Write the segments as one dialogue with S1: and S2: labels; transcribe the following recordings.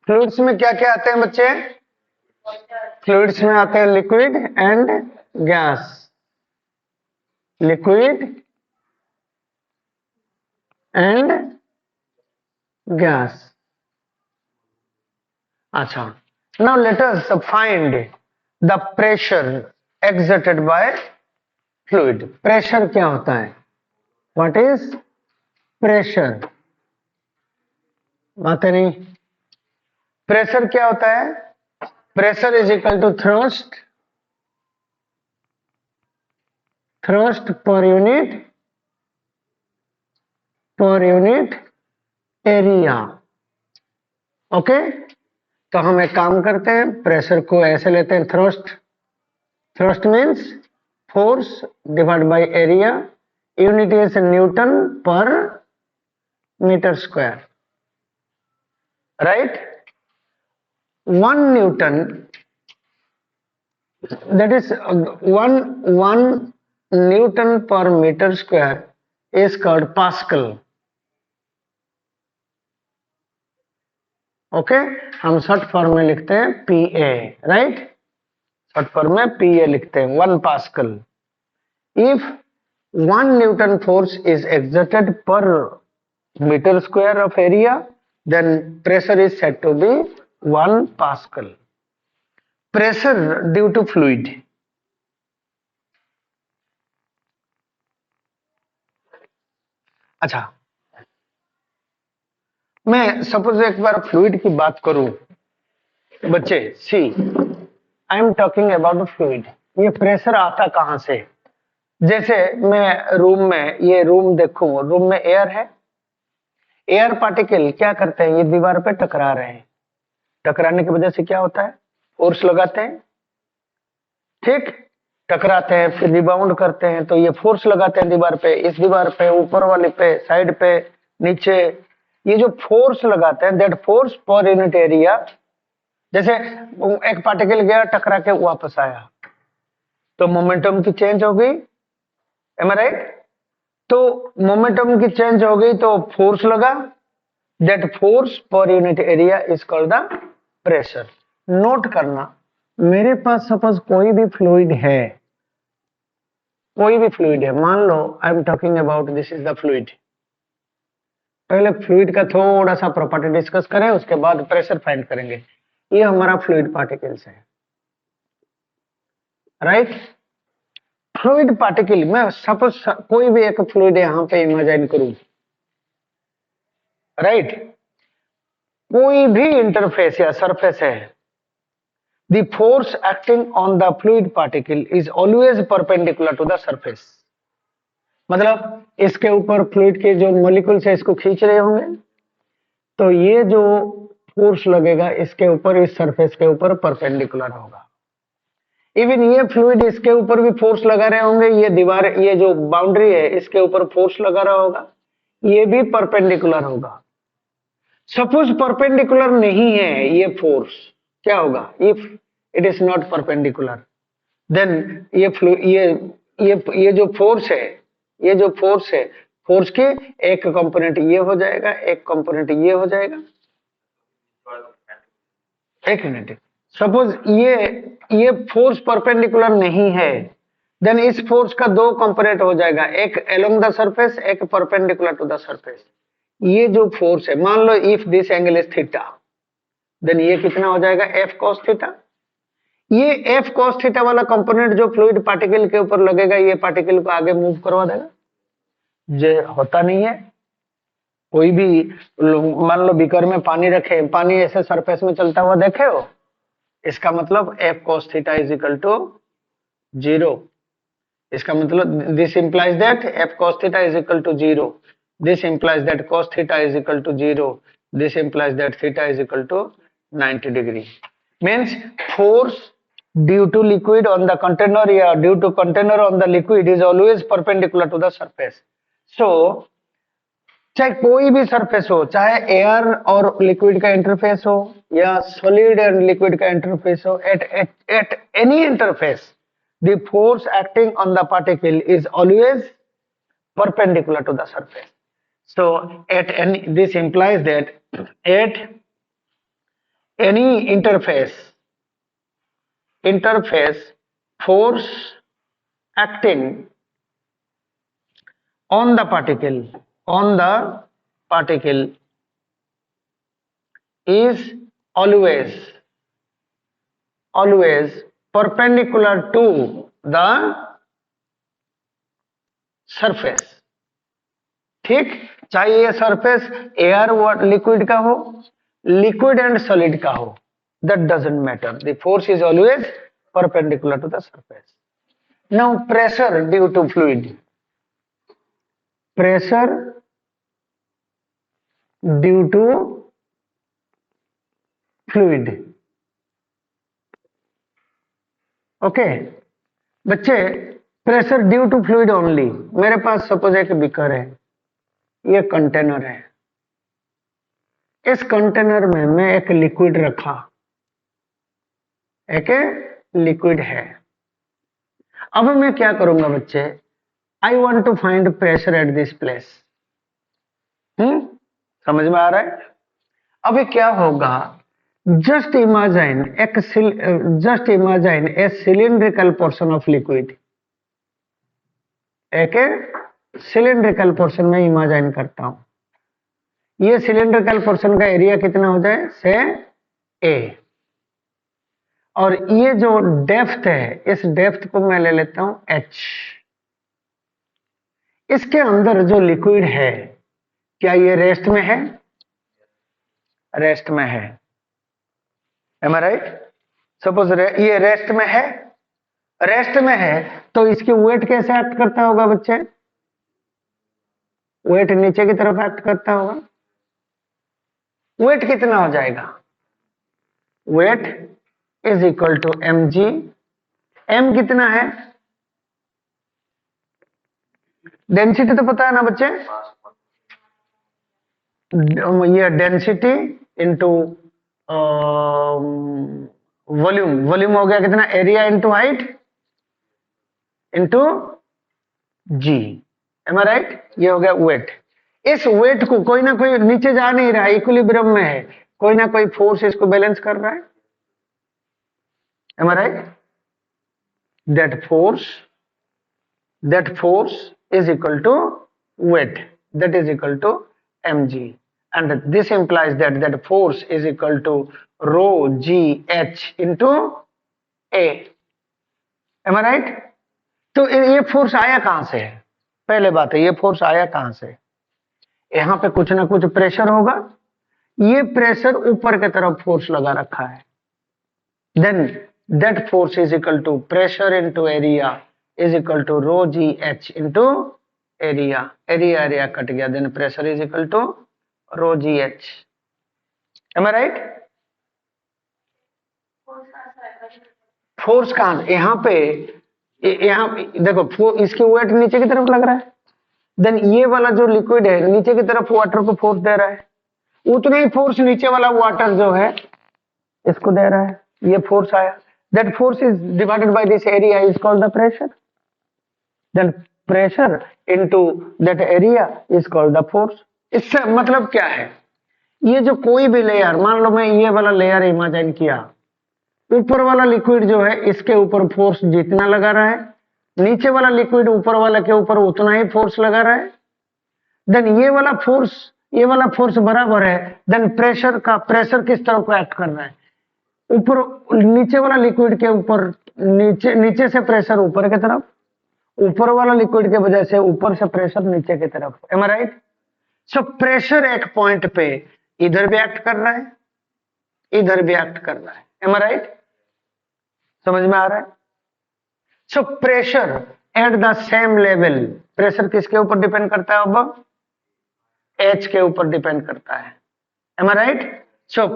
S1: Fluids में क्या क्या आते हैं बच्चे? फ्लूइड्स में आते हैं liquid and gas, liquid and gas. अच्छा, now let us find the pressure exerted by fluid. Pressure क्या होता है? What is pressure? बातें नहीं। प्रेशर क्या होता है? Pressure is equal to thrust, thrust per unit area. Okay, तो हम एक काम करते हैं, प्रेशर को ऐसे लेते हैं, thrust, thrust means force divide by area, unit is newton per metre square, right? 1 newton, that is one Newton per meter square is called Pascal. Okay, हम शॉर्ट फॉर्म में लिखते हैं PA, राइट? शॉर्ट फॉर्म में PA लिखते हैं, 1 pascal. If 1 Newton force is exerted per meter square of area, then pressure is said to be 1 pascal. Pressure due to fluid. अच्छा, मैं suppose एक बार फ्लूइड की बात करूं बच्चे, see I am talking about fluid. ये प्रेशर आता कहां से? जैसे मैं रूम में, ये रूम देखूं, रूम में एयर है, एयर पार्टिकल क्या करते हैं, ये दीवार पे टकरा रहे हैं, टकराने की वजह से क्या होता है, फोर्स लगाते हैं, ठीक? टकराते हैं, फिर रिबाउंड करते हैं, तो ये फोर्स लगाते हैं दीवार पे, इस दीवार पे, ऊपर वाले पे, साइड पे, नीचे। ये जो फोर्स लगाते हैं, दैट फोर्स पर यूनिट एरिया, जैसे एक पार्टिकल गया टकरा के वापस आया, तो मोमेंटम की चेंज हो गई, एम आई राइट? तो मोमेंटम की चेंज हो गई तो फोर्स लगा, दैट फोर्स पर unit area is called the pressure. Note करना, मेरे पास सपोज कोई भी फ्लूइड है, कोई भी फ्लूइड है, मान लो I am talking about this is the fluid. पहले फ्लूइड का थोड़ा सा प्रॉपर्टी डिस्कस करें, उसके बाद प्रेशर फाइंड करेंगे। ये हमारा फ्लूइड पार्टिकल्स है, राइट? फ्लूइड पार्टिकल में सपोज कोई भी एक फ्लूइड यहां पे इमेजिन करूं, राइट? कोई भी इंटरफेस या सरफेस है, the force acting on the fluid particle is always perpendicular to the surface. मतलब इसके ऊपर फ्लूइड के जो मॉलिक्यूल्स है इसको खींच रहे होंगे, तो ये जो फोर्स लगेगा इसके ऊपर, इस सरफेस के ऊपर परपेंडिकुलर होगा। इवन ये फ्लूइड इसके ऊपर भी फोर्स लगा रहे होंगे, ये दीवार, ये जो बाउंड्री है इसके ऊपर फोर्स लगा रहा होगा, ये भी परपेंडिकुलर होगा। सपोज परपेंडिकुलर नहीं है ये फोर्स, क्या होगा? If it is not perpendicular, then ये जो फोर्स है, ये जो फोर्स है, फोर्स के एक कंपोनेंट ये हो जाएगा, एक कंपोनेंट ये हो जाएगा। एक मिनट, सपोज ये फोर्स परपेंडिकुलर नहीं है, देन इस फोर्स का दो कंपोनेंट हो जाएगा, एक अलोंग द सरफेस, एक परपेंडिकुलर टू द सरफेस। ये जो फोर्स है, मान लो if this angle is theta, then ये कितना हो जाएगा? F cos theta. ये एफ कॉस थीटा वाला कंपोनेंट जो फ्लूइड पार्टिकल के ऊपर लगेगा, ये पार्टिकल को आगे मूव करवा देगा। ये होता नहीं है। कोई भी मान लो बीकर में पानी रखे, पानी ऐसे सरफेस में चलता हुआ देखे हो, इसका मतलब F cos theta is equal to 0। इसका मतलब this implies that F cos theta is equal to 0, this implies that cos theta is equal to 0, this implies that theta is equal to 90 degree. Means force due to liquid on the container या due to container on the liquid is always perpendicular to the surface. So चाहे कोई भी surface हो, चाहे air और liquid का interface हो या सॉलिड एंड लिक्विड का इंटरफेस हो, at any interface the force acting on the particle is always perpendicular to the surface. So this implies that at any interface force acting on the particle is always perpendicular to the surface. ठीक, चाहे ये surface air liquid का हो, liquid and solid का हो, that doesn't matter, the force is always perpendicular to the surface. Now pressure due to fluid, pressure due to fluid. Okay बच्चे, pressure due to fluid only. मेरे पास suppose एक beaker है, ये container है, इस कंटेनर में मैं एक लिक्विड रखा, एक लिक्विड है। अब मैं क्या करूंगा बच्चे, I want to find pressure at this place. समझ में आ रहा है? अभी क्या होगा, just imagine a cylindrical portion of liquid, एक सिलिंड्रिकल पोर्शन में इमेजिन करता हूं, ये सिलिंड्रिकल पोर्शन का एरिया कितना हो जाए, से ए, और ये जो डेप्थ है, इस डेप्थ को मैं ले लेता हूं एच। इसके अंदर जो लिक्विड है, क्या ये रेस्ट में है? रेस्ट में है, एम आई राइट? सपोज ये रेस्ट में है, रेस्ट में है, तो इसकी वेट कैसे एक्ट करता होगा बच्चे? वेट नीचे की तरफ एक्ट करता होगा। वेट कितना हो जाएगा? Weight is equal to M G. M कितना है? डेंसिटी तो पता है ना बच्चे, ये डेंसिटी इंटू वॉल्यूम। वॉल्यूम हो गया कितना? Area into height into ji, M I right? ये हो गया वेट। इस वेट को कोई ना कोई नीचे जा नहीं रहा है, इक्विलिब्रियम में है, कोई ना कोई फोर्स इसको बैलेंस कर रहा है, am I right? That force is equal to weight, that is equal to mg, and this implies that force is equal to rho g h into a, am I right? तो ये force आया कहां से है? पहले बात है, ये फोर्स आया कहां से? यहां पे कुछ ना कुछ प्रेशर होगा, ये प्रेशर ऊपर की तरफ फोर्स लगा रखा है, then that force is equal to pressure into area is equal to rho g h into area। Area cut गया, then pressure is equal to rho g h, am I right? Force कहां? यहाँ पे, यहाँ देखो, इसकी wait नीचे की तरफ लग रहा है, देन ये वाला जो लिक्विड है नीचे की तरफ वाटर को फोर्स दे रहा है, उतना ही फोर्स नीचे वाला वाटर जो है इसको दे रहा है, ये फोर्स आया, that force is divided by this area is called the pressure, then pressure into that area is called the force। इससे मतलब क्या है, ये जो कोई भी लेयर, मान लो मैं ये वाला लेयर इमेजिन किया, ऊपर वाला लिक्विड जो है इसके ऊपर फोर्स जितना लगा रहा है, नीचे वाला लिक्विड ऊपर वाला के ऊपर उतना ही फोर्स लगा रहा है, देन ये वाला फोर्स बराबर है, देन प्रेशर किस तरह को एक्ट कर रहा है, ऊपर, नीचे वाला लिक्विड के ऊपर, नीचे से प्रेशर ऊपर की तरफ, ऊपर वाला लिक्विड के वजह से ऊपर से प्रेशर नीचे की तरफ, M I right? So pressure एक पॉइंट पे इधर भी एक्ट कर रहा है, इधर भी एक्ट कर रहा है, एम आई राइट? समझ में आ रहा है? सो pressure at the same level, pressure किसके ऊपर डिपेंड करता है? अब एच के ऊपर डिपेंड करता है, am I right? So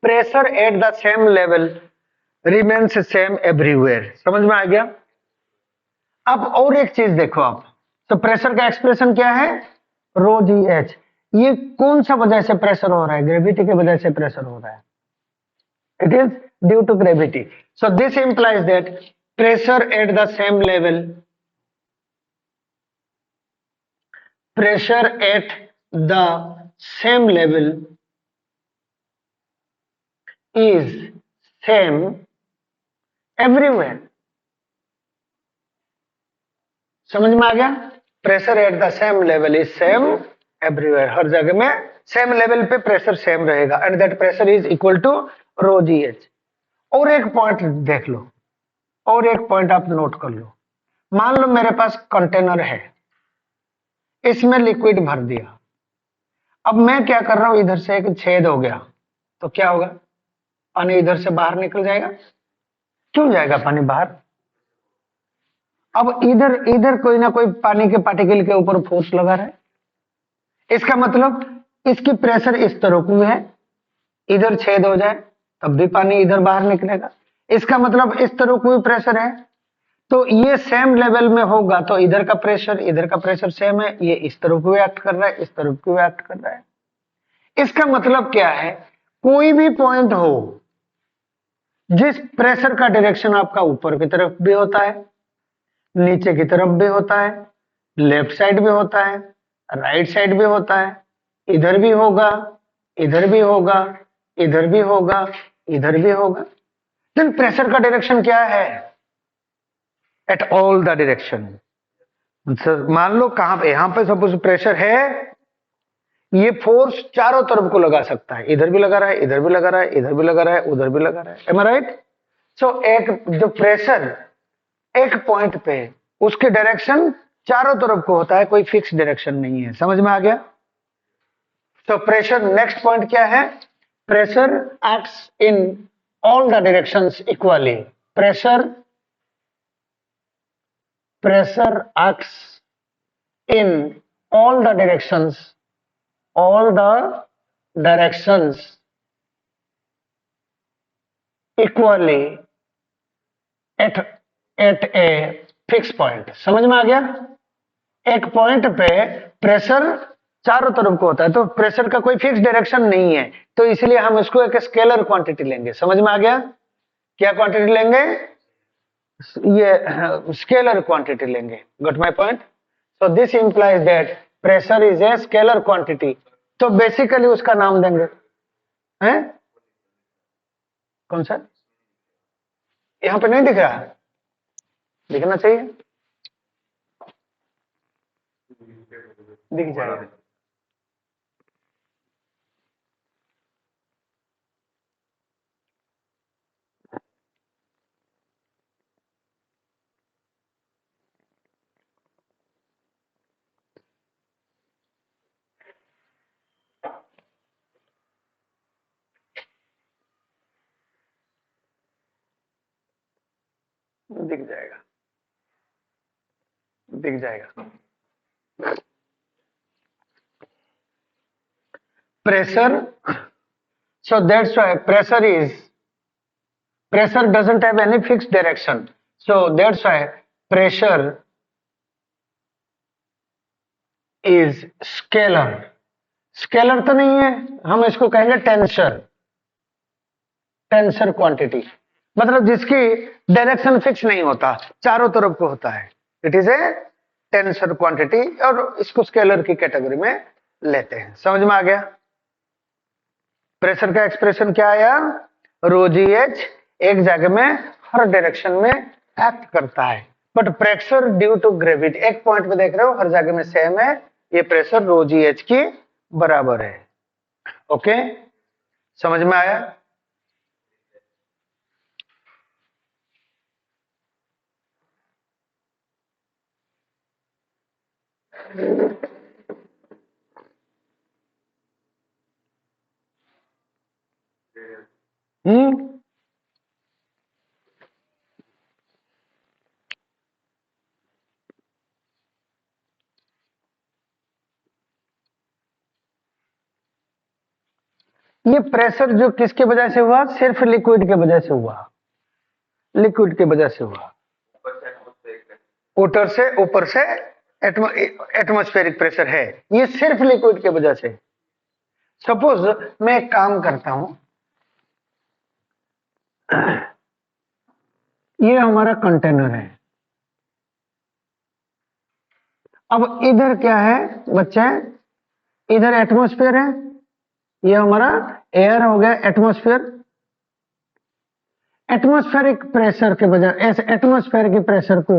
S1: pressure at the same level remains same everywhere. समझ में आ गया? अब और एक चीज देखो आप, तो प्रेशर का एक्सप्रेशन क्या है? रो जी एच। ये कौन सा वजह से प्रेशर हो रहा है? ग्रेविटी की वजह से प्रेशर हो रहा है, it is due to gravity. So this implies that pressure at the same level, pressure at the same level is same everywhere. समझ में आ गया? Pressure at the same level is same everywhere, हर जगह में सेम लेवल पे pressure same रहेगा and that pressure is equal to rho ji h. और एक पॉइंट देख लो, और एक पॉइंट आप नोट कर लो। मान लो मेरे पास कंटेनर है, इसमें लिक्विड भर दिया। अब मैं क्या कर रहा हूं, इधर से एक छेद हो गया, तो क्या होगा, पानी इधर से बाहर निकल जाएगा। क्यों जाएगा पानी बाहर? अब इधर इधर कोई ना कोई पानी के पार्टिकल के ऊपर फोर्स लगा रहा है, इसका मतलब इसकी प्रेशर इस तरह की है, इधर छेद हो जाए तब भी पानी इधर बाहर निकलेगा, इसका मतलब इस तरह कोई प्रेशर है। तो ये सेम लेवल में होगा तो इधर का प्रेशर सेम है, ये इस तरफ को एक्ट कर रहा है, इस तरफ को एक्ट कर रहा है। इसका मतलब क्या है, कोई भी पॉइंट हो जिस प्रेशर का डायरेक्शन आपका ऊपर की तरफ भी होता है, नीचे की तरफ भी होता है, लेफ्ट साइड भी होता है, राइट साइड भी होता है, इधर भी होगा, इधर भी होगा, इधर भी होगा, इधर भी होगा, देन प्रेशर का डायरेक्शन क्या है? At all the direction. मान लो कहां पे, यहां पे सपोज प्रेशर है, ये फोर्स चारों तरफ को लगा सकता है, इधर भी लगा रहा है, इधर भी लगा रहा है, इधर भी लगा रहा है, उधर भी लगा रहा है। Am I right? सो एक जो प्रेशर एक पॉइंट पे, उसके डायरेक्शन चारों तरफ को होता है, कोई फिक्स डायरेक्शन नहीं है। समझ में आ गया? तो प्रेशर, नेक्स्ट पॉइंट क्या है, pressure acts in all the directions equally. Pressure acts in all the directions equally at a fixed point। समझ में आ गया? एक पॉइंट पे प्रेशर चारों तरफ को होता है, तो प्रेशर का कोई फिक्स डायरेक्शन नहीं है, तो इसलिए हम इसको एक स्केलर क्वांटिटी लेंगे। समझ में आ गया? क्या क्वांटिटी लेंगे? ये स्केलर क्वांटिटी लेंगे। Got my point? So this implies that pressure is a scalar quantity. तो बेसिकली उसका नाम देंगे, हैं? कौन सा? यहां पे नहीं दिख रहा, दिखना चाहिए, दिख जाएगा। दिख जाएगा, दिख जाएगा। Pressure, so that's why pressure doesn't have any fixed direction, so that's why pressure is scalar। Scalar तो नहीं है, हम इसको कहेंगे टेंसर, टेंसर क्वांटिटी, मतलब जिसकी डायरेक्शन फिक्स नहीं होता, चारों तरफ को होता है, it is A tensor quantity, और इसको स्केलर की कैटेगरी में लेते हैं। समझ में आ गया? प्रेशर का एक्सप्रेशन क्या आया, रो जी एच एक जगह में हर डायरेक्शन में एक्ट करता है, but pressure due to gravity, एक पॉइंट पे देख रहे हो हर जगह में सेम है, ये प्रेशर रो जी एच की बराबर है। ओके, समझ में आया? ये प्रेशर जो किसके वजह से हुआ, सिर्फ लिक्विड के वजह से हुआ, लिक्विड के वजह से हुआ, ऊपर से एटमॉस्फेरिक प्रेशर है, ये सिर्फ लिक्विड के वजह से। सपोज मैं एक काम करता हूं, ये हमारा कंटेनर है, अब इधर क्या है बच्चे, इधर एटमॉस्फेयर है, ये हमारा एयर हो गया एटमॉस्फेयर। एटमॉस्फेरिक प्रेशर के बजाय ऐसे एटमॉस्फेयर की प्रेशर को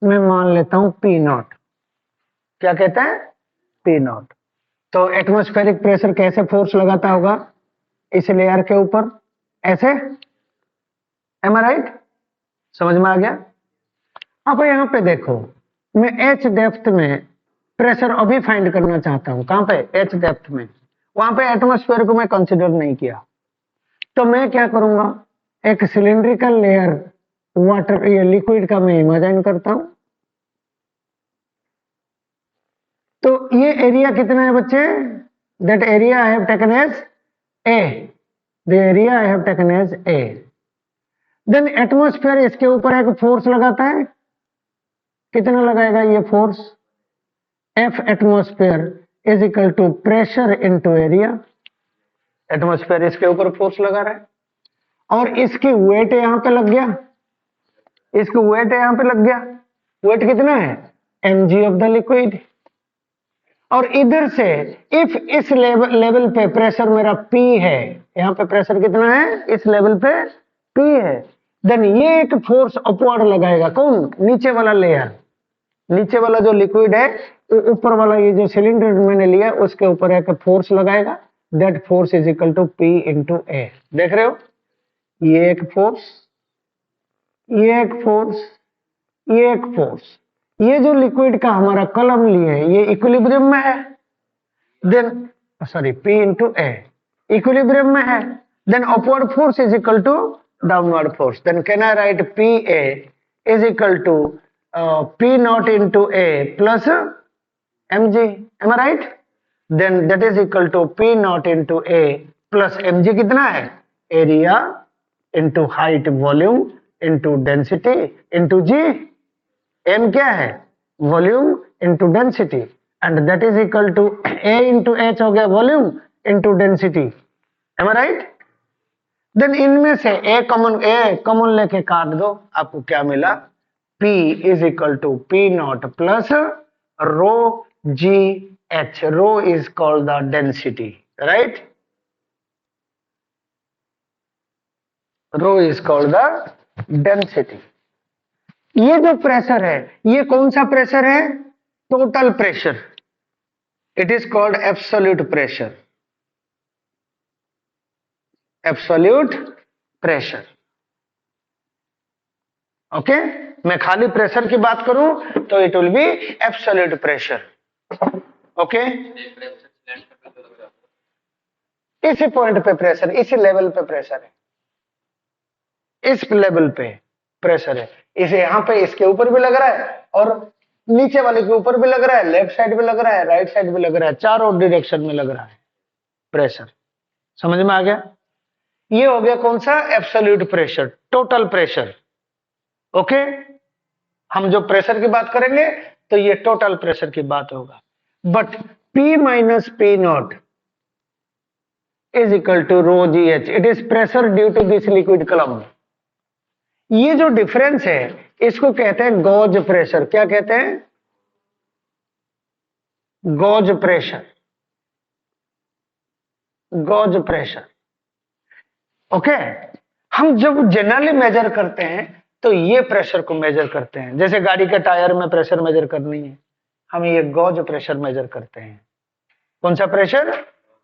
S1: मैं मान लेता हूं पी नॉट। क्या कहते हैं? P not. तो एटमॉस्फेरिक प्रेशर कैसे फोर्स लगाता होगा इस लेयर के ऊपर? ऐसे। M I right? समझ में आ गया? अब यहां पे देखो, मैं एच डेप्थ में प्रेशर अभी फाइंड करना चाहता हूं। कहां पे? एच डेप्थ में। वहां पे एटमॉस्फेयर को मैं कंसिडर नहीं किया, तो मैं क्या करूंगा, एक सिलिंड्रिकल लेयर वाटर ये लिक्विड का मैं इमेजिन करता हूं। तो ये एरिया कितना है बच्चे? That area I have taken as A, the area I have taken as A. Then atmosphere इसके ऊपर एक फोर्स लगाता है, कितना लगाएगा ये force? F atmosphere is equal to pressure into area. Atmosphere इसके ऊपर फोर्स लगा रहा है और इसकी वेट यहां पे लग गया, इसकी वेट यहां पे लग गया। वेट कितना है? mg of the liquid. और इधर से इफ इस लेवल पे प्रेशर मेरा P है, यहाँ पे प्रेशर कितना है? इस लेवल पे P है, देन ये एक फोर्स अपवर्ड लगाएगा। कौन? नीचे वाला लेयर, नीचे वाला जो लिक्विड है, ऊपर वाला ये जो सिलेंडर मैंने लिया उसके ऊपर एक फोर्स लगाएगा। That force is equal to P into A. देख रहे हो? ये एक फोर्स, ये एक फोर्स, ये एक फोर्स। ये जो लिक्विड का हमारा कलम लिए है ये इक्विलिब्रियम में है, then sorry P into A equilibrium में है, then upward force is equal to downward force. Then can I write P A is equal to P naught into A plus mg। Am I right? Then that is equal to P naught into A plus mg कितना है? Area into height volume into density into g. m क्या है? Volume into density, and that is equal to a into H हो गया volume into density. M I right? Then इनमें से ए common लेके काट दो, आपको क्या मिला? P is equal to P naught plus rho ji H. Rho is called the density, right? Rho is called the density. ये जो प्रेशर है ये कौन सा प्रेशर है? Total pressure. It is called absolute pressure, absolute pressure. Okay, मैं खाली pressure की बात करूं तो it will be absolute pressure. Okay, इसी पॉइंट पे प्रेशर, इसी लेवल पे प्रेशर है, इस लेवल पे प्रेशर है। इसे यहां पे इसके ऊपर भी लग रहा है और नीचे वाले के ऊपर भी लग रहा है, लेफ्ट साइड भी लग रहा है, राइट साइड भी लग रहा है, चारों डायरेक्शन में लग रहा है प्रेशर। समझ में आ गया? ये हो गया कौन सा? Absolute pressure, total pressure. Okay, हम जो प्रेशर की बात करेंगे तो ये टोटल प्रेशर की बात होगा। But P minus P naught is equal to rho ji H. It is pressure due to this liquid column. ये जो डिफरेंस है इसको कहते हैं गॉज प्रेशर। क्या कहते हैं? Gauge pressure, gauge pressure. Okay, हम जब जनरली मेजर करते हैं तो ये प्रेशर को मेजर करते हैं। जैसे गाड़ी के टायर में प्रेशर मेजर करनी है, हम ये गॉज प्रेशर मेजर करते हैं। कौन सा प्रेशर?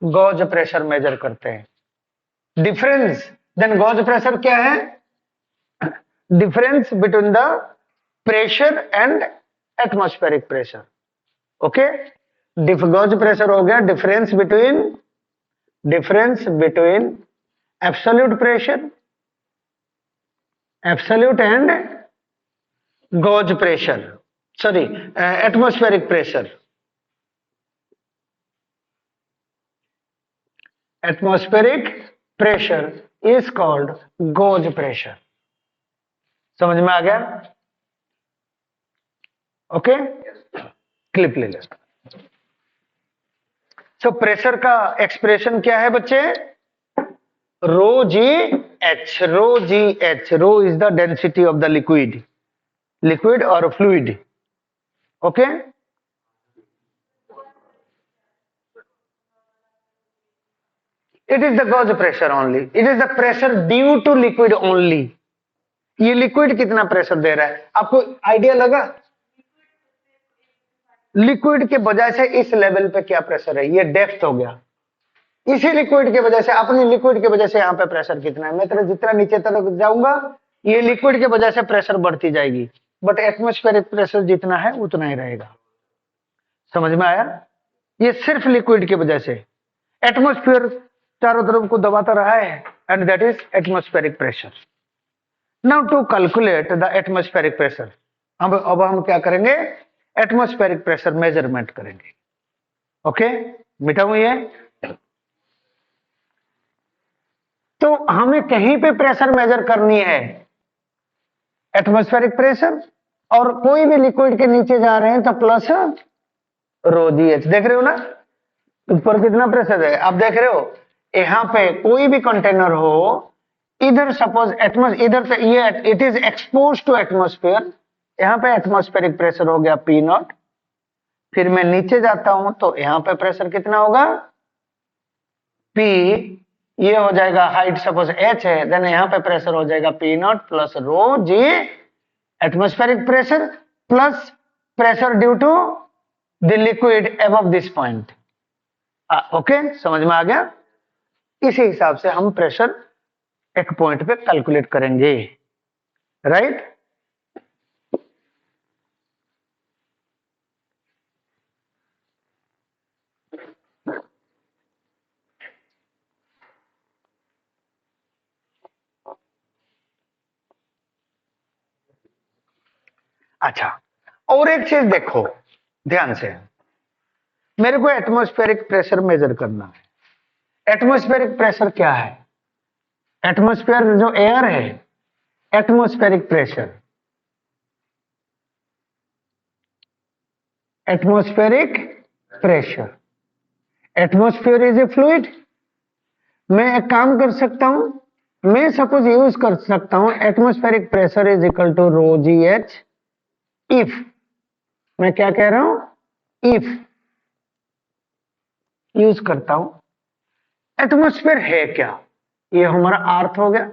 S1: गॉज प्रेशर मेजर करते हैं। डिफरेंस, देन गॉज प्रेशर क्या है? Difference between the pressure and atmospheric pressure. Okay, gauge pressure हो गया difference between absolute pressure, absolute and gauge pressure, sorry atmospheric pressure. Atmospheric pressure is called gauge pressure. समझ में आ गया? Okay, clip ले ले। सो प्रेशर का expression क्या है बच्चे? Rho ji H. Rho ji H, rho is the density of the liquid, liquid और fluid. Okay, it is the gauge pressure only, it is the pressure due to liquid only. ये liquid कितना pressure दे रहा है, आपको idea लगा? Liquid के बजाय से इस लेवल पे क्या प्रेशर है, ये डेप्थ हो गया। इसी लिक्विड के वजह से, अपनी लिक्विड के वजह से यहाँ पे प्रेशर कितना है, मैं तेरा जितना नीचे तक जाऊंगा ये लिक्विड के वजह से प्रेशर बढ़ती जाएगी, बट एटमॉस्फेरिक प्रेशर जितना है उतना ही रहेगा। समझ में आया? ये सिर्फ लिक्विड की वजह से एटमॉस्फेयर चारों तरफ को दबाता रहा है, and that is atmospheric pressure. Now to calculate the atmospheric pressure, अब हम क्या करेंगे, एटमॉस्फेरिक प्रेशर मेजरमेंट करेंगे। ओके, मिटाऊं ये। तो हमें कहीं पे प्रेशर मेजर करनी है, एटमॉस्फेरिक प्रेशर, और कोई भी लिक्विड के नीचे जा रहे हैं तो प्लस रो जी एच। देख रहे हो ना ऊपर कितना प्रेशर है, आप देख रहे हो यहाँ पे कोई भी कंटेनर हो, इधर सपोज इधर से ये it is expose to atmosphere, यहाँ पे एटमॉस्फेरिक प्रेशर हो गया पी नॉट। फिर मैं नीचे जाता हूं तो यहाँ पे प्रेशर कितना होगा, पी, ये हो जाएगा हाइट सपोज एच है, देन यहाँ पे प्रेशर हो जाएगा P naught plus rho G atmospheric pressure plus pressure due to the liquid above this point. Okay, समझ में आ गया? इसी हिसाब से हम प्रेशर एक पॉइंट पे कैलकुलेट करेंगे, राइट? अच्छा, और एक चीज देखो ध्यान से, मेरे को एटमॉस्फेरिक प्रेशर मेजर करना है। एटमॉस्फेरिक प्रेशर क्या है? एटमॉस्फेयर जो एयर है, atmospheric pressure, atmospheric pressure, atmosphere is a fluid. मैं एक काम कर सकता हूं, मैं सपोज यूज कर सकता हूं atmospheric pressure is equal to rho ji H if, मैं क्या कह रहा हूं, इफ यूज करता हूं। एटमॉस्फेयर है क्या, ये हमारा अर्थ हो गया।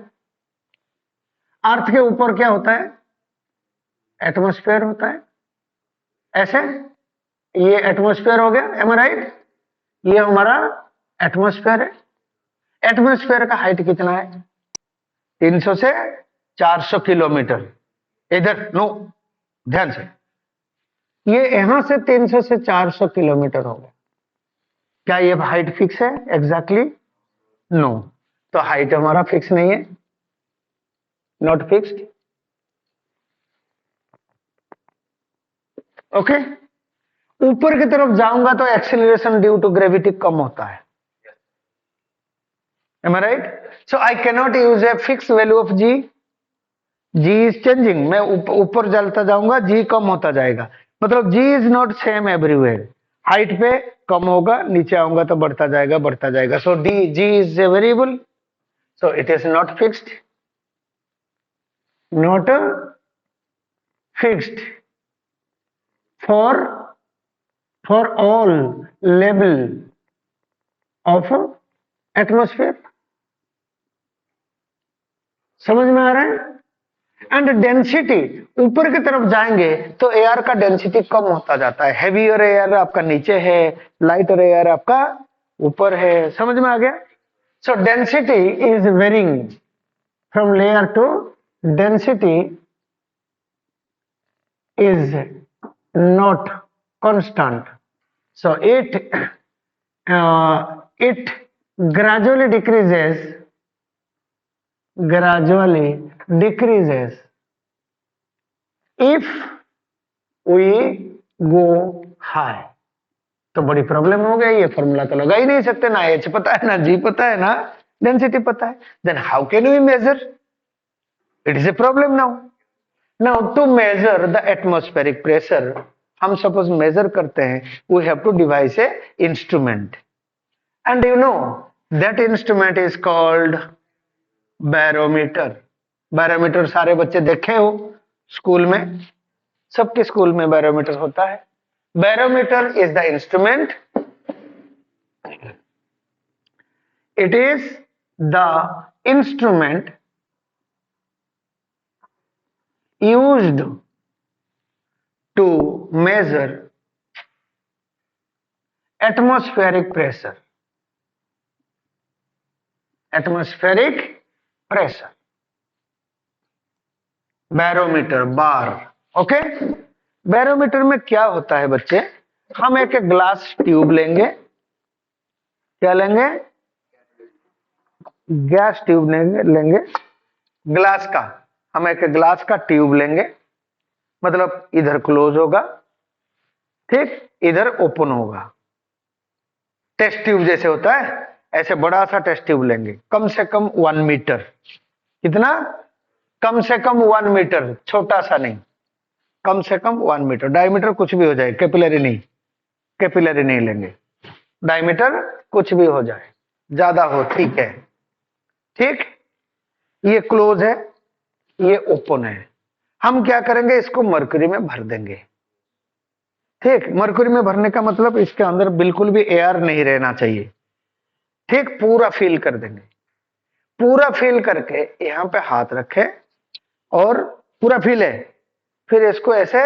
S1: अर्थ के ऊपर क्या होता है, एटमॉस्फेयर होता है, ऐसे ये एटमॉस्फेयर हो गया, एम आई राइट? ये हमारा एटमॉस्फेयर है। एटमॉस्फेयर का हाइट कितना है, 300 से 400 किलोमीटर। इधर नो, ध्यान से, ये यहां से 300 से 400 किलोमीटर हो गया। क्या ये हाइट फिक्स है एग्जैक्टली? नो, तो हाइट हमारा फिक्स नहीं है, नॉट फिक्स्ड। ओके, ऊपर की तरफ जाऊंगा तो एक्सेलरेशन ड्यू टू ग्रेविटी कम होता है, am I right? So I cannot use a fixed value of g, g is changing, मैं ऊपर चलता जाऊंगा g कम होता जाएगा, मतलब g is not same everywhere, height पे कम होगा, नीचे आऊंगा तो बढ़ता जाएगा, so g is a variable, so it is not fixed, not fixed for all level of atmosphere। समझ में आ रहा है? एंड डेंसिटी, ऊपर की तरफ जाएंगे तो एयर का डेंसिटी कम होता जाता है, हेवियर एयर आपका नीचे है, लाइटर एयर आपका ऊपर है। समझ में आ गया? So density is varying from layer to, density is not constant, so it gradually decreases if we go high। तो बड़ी प्रॉब्लम हो गई, ये फॉर्मूला तो लगा ही नहीं सकते, ना एच पता है, ना जी पता है, ना डेंसिटी पता है, then how can we measure? It is a problem now to measure the atmospheric pressure, हम सपोज मेजर करते हैं, we have to devise a instrument, and you know that instrument is called barometer. Barometer सारे बच्चे देखे हो school में, सबके school में बैरोमीटर होता है। Barometer is the instrument It is the instrument used to measure atmospheric pressure. Atmospheric pressure. Barometer, bar. Okay. Barometer में क्या होता है बच्चे, हम एक ग्लास ट्यूब लेंगे. क्या लेंगे? गैस ट्यूब लेंगे ग्लास का. हम एक ग्लास का ट्यूब लेंगे, मतलब इधर क्लोज होगा, ठीक, इधर ओपन होगा. टेस्ट ट्यूब जैसे होता है, ऐसे बड़ा सा टेस्ट ट्यूब लेंगे, कम से कम 1 मीटर. कितना? कम से कम 1 मीटर, छोटा सा नहीं, कम से कम 1 मीटर. डायमीटर कुछ भी हो जाए, कैपिलरी नहीं, कैपिलरी नहीं लेंगे. डायमीटर कुछ भी हो जाए, ज्यादा हो ठीक है. ठीक, ये क्लोज है, ये ओपन है. हम क्या करेंगे, इसको मरकरी में भर देंगे. ठीक, मरकरी में भरने का मतलब इसके अंदर बिल्कुल भी एयर नहीं रहना चाहिए. ठीक, पूरा फिल कर देंगे. पूरा फिल करके यहां पे हाथ रखे और पूरा फिल है, फिर इसको ऐसे